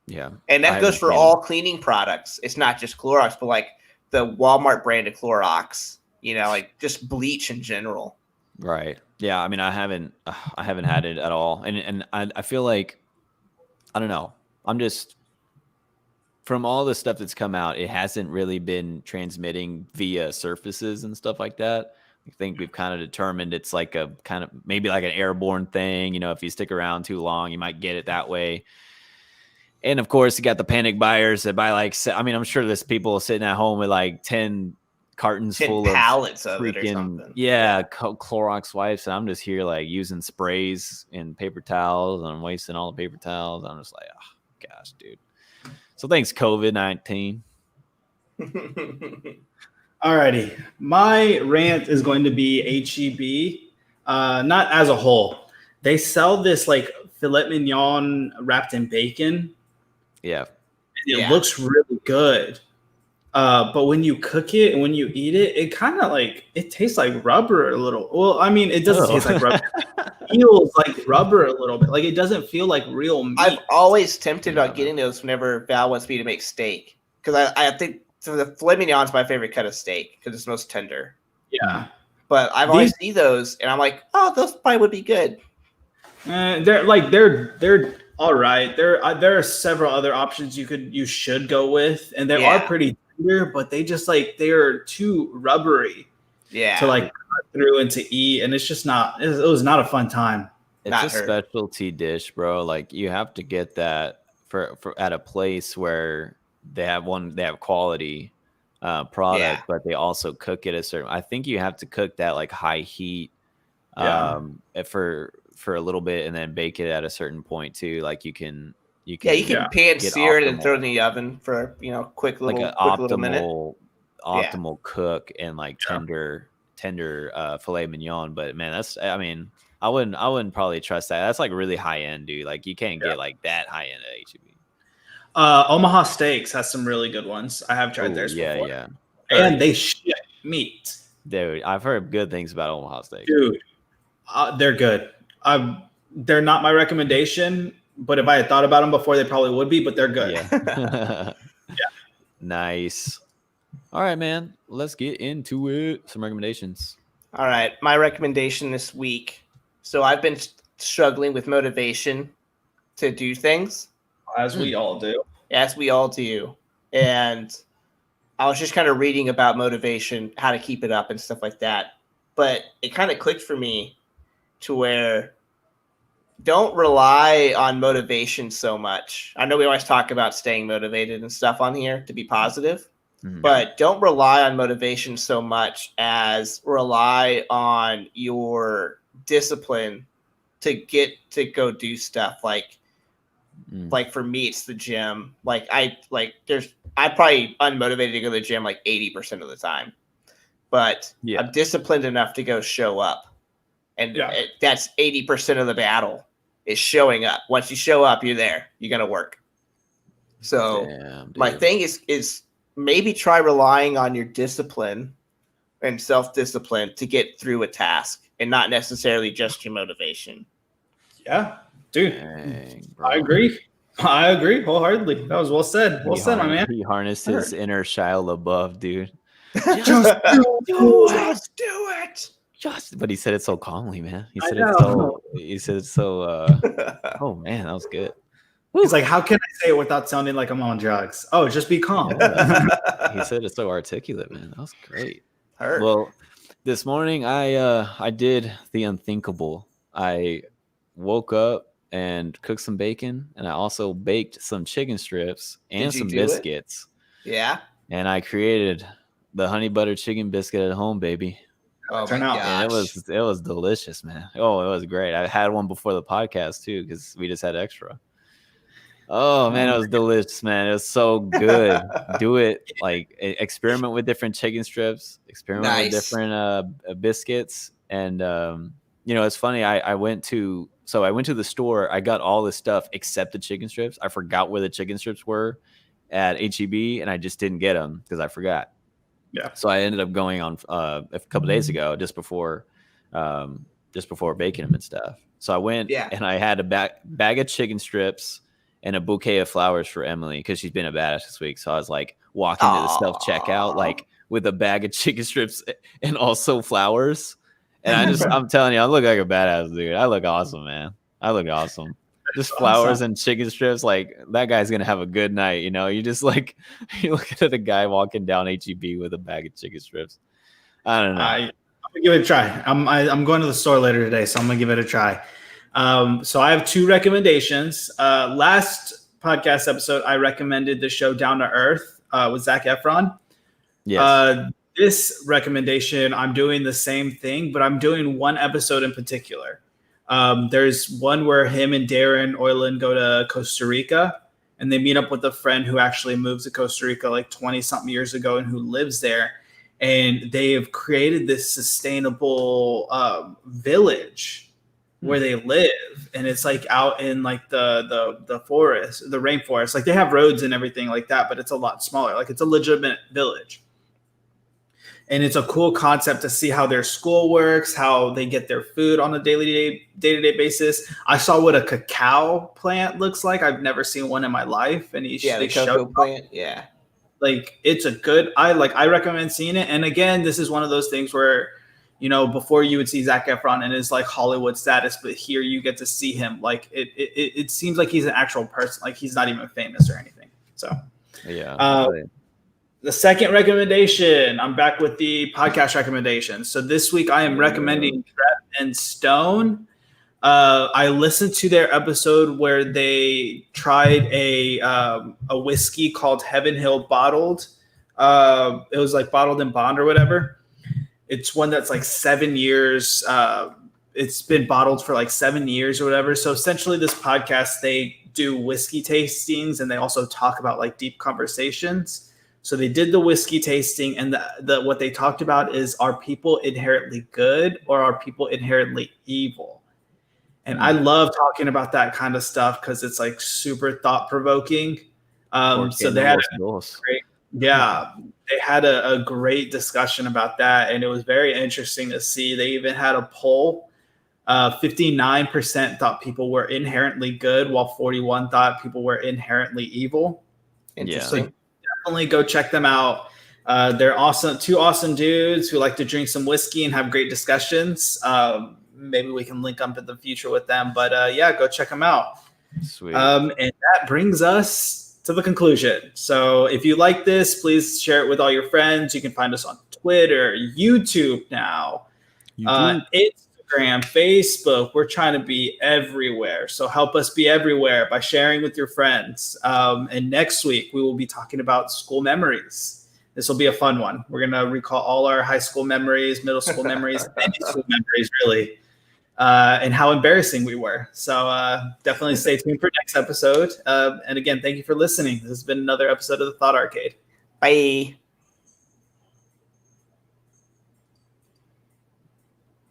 Yeah. And that goes for all cleaning products. It's not just Clorox, but like the Walmart branded Clorox, like just bleach in general. Right. Yeah. I mean, I haven't had it at all. And I feel like, I don't know. I'm just, from all the stuff that's come out, it hasn't really been transmitting via surfaces and stuff like that. I think we've kind of determined it's like a kind of maybe like an airborne thing. If you stick around too long, you might get it that way. And of course, you got the panic buyers that buy I'm sure there's people sitting at home with like 10 cartons full of pallets of it or something. Yeah, Clorox wipes, and I'm just here like using sprays and paper towels, and I'm wasting all the paper towels. I'm just like, oh gosh, dude. So thanks, COVID-19. Alrighty, my rant is going to be HEB, not as a whole. They sell this like filet mignon wrapped in bacon. Yeah, it looks really good. But when you cook it and when you eat it, it kind of like it tastes like rubber a little. Well, I mean, it doesn't taste like rubber. It feels like rubber a little bit. Like it doesn't feel like real meat. I've always tempted about getting those whenever Val wants me to make steak, because I think the filet mignon is my favorite cut of steak because it's most tender. Yeah, but I've always seen those, and I'm like, oh, those probably would be good. They're all right. There are several other options you should go with, and they are pretty tender, but they are too rubbery. Yeah, to like cut through and to eat, and it's just not. It was not a fun time. It's a specialty dish, bro. Like you have to get that for at a place where they have quality product, but they also cook it a certain. I think you have to cook that like high heat for a little bit and then bake it at a certain point too. Like you can pan sear it and throw it in the oven for quick little minute. Optimal cook and like tender filet mignon. But man, I wouldn't probably trust that. That's like really high end, dude. Like you can't get like that high end at HEB. Omaha Steaks has some really good ones. I have tried theirs before. Yeah. And they ship. meat. Dude, I've heard good things about Omaha steak. Dude, they're good. They're not my recommendation, but if I had thought about them before, they probably would be, but they're good. Yeah. Nice. All right, man. Let's get into it. Some recommendations. All right, my recommendation this week. So I've been struggling with motivation to do things. As we all do. As we all do. And I was just kind of reading about motivation, how to keep it up and stuff like that. But it kind of clicked for me to where don't rely on motivation so much. I know we always talk about staying motivated and stuff on here to be positive, but don't rely on motivation so much as rely on your discipline to get to go do stuff. Like for me, it's the gym. I'm probably unmotivated to go to the gym like 80% of the time, but I'm disciplined enough to go show up. And that's 80% of the battle is showing up. Once you show up, you're there. You're going to work. So my thing is maybe try relying on your discipline and self-discipline to get through a task and not necessarily just your motivation. Yeah, dude. Dang, I agree wholeheartedly. That was well said. Well said, my man. He harnessed his inner Shia LaBeouf, dude. Just do it. But he said it so calmly, man. He said it so oh man, that was good. He's like, how can I say it without sounding like I'm on drugs? Oh, just be calm. He said it so articulate, man. That was great. Well, this morning I did the unthinkable. I woke up and cooked some bacon, and I also baked some chicken strips and some biscuits. Yeah. And I created the honey butter chicken biscuit at home, baby. Oh my gosh. And it was delicious, man. Oh, it was great. I had one before the podcast too, because we just had extra. Oh man, it was delicious, man. It was so good. Do it, like experiment with different chicken strips, experiment with different biscuits, and it's funny. I went to the store. I got all this stuff except the chicken strips. I forgot where the chicken strips were at HEB, and I just didn't get them because I forgot. Yeah. So I ended up going on a couple days ago, just before baking them and stuff. So I went and I had a bag of chicken strips and a bouquet of flowers for Emily because she's been a badass this week. So I was like walking to the self checkout like with a bag of chicken strips and also flowers. And I'm telling you, I look like a badass dude. I look awesome, man. I look awesome. Just flowers and chicken strips. Like that guy's gonna have a good night. You just like you look at a guy walking down HEB with a bag of chicken strips. I don't know. I'm gonna give it a try. I'm going to the store later today, so I'm gonna give it a try. So I have two recommendations. Last podcast episode, I recommended the show Down to Earth with Zac Efron. Yes. This recommendation, I'm doing the same thing, but I'm doing one episode in particular. There's one where him and Darren Oyland go to Costa Rica, and they meet up with a friend who actually moved to Costa Rica like 20-something years ago and who lives there. And they have created this sustainable village where they live, and it's like out in like the forest, the rainforest. Like they have roads and everything like that, but it's a lot smaller. Like it's a legitimate village. And it's a cool concept to see how their school works, how they get their food on a day-to-day basis. I saw what a cacao plant looks like. I've never seen one in my life. And the cocoa plant, yeah. Like it's a good. I recommend seeing it. And again, this is one of those things where, before you would see Zac Efron and his like Hollywood status, but here you get to see him. Like it seems like he's an actual person. Like he's not even famous or anything. So yeah. The second recommendation, I'm back with the podcast recommendations. So this week I am recommending Trev and Stone. I listened to their episode where they tried a whiskey called Heaven Hill Bottled. It was like bottled in bond or whatever. It's one that's like 7 years. It's been bottled for like 7 years or whatever. So essentially this podcast, they do whiskey tastings and they also talk about like deep conversations. So they did the whiskey tasting, and the what they talked about is, are people inherently good or are people inherently evil? And I love talking about that kind of stuff because it's like super thought provoking. So they had they had a great discussion about that, and it was very interesting to see. They even had a poll. 59% thought people were inherently good, while 41 thought people were inherently evil. Interesting. So definitely go check them out. They're awesome, two awesome dudes who like to drink some whiskey and have great discussions. Maybe we can link up in the future with them, but yeah, go check them out. Sweet. And that brings us to the conclusion. So if you like this, please share it with all your friends. You can find us on Twitter, YouTube now, Instagram, Facebook. We're trying to be everywhere. So help us be everywhere by sharing with your friends. And next week, we will be talking about school memories. This will be a fun one. We're going to recall all our high school memories, middle school memories, any school memories, really, and how embarrassing we were. So definitely stay tuned for next episode. And again, thank you for listening. This has been another episode of The Thought Arcade. Bye.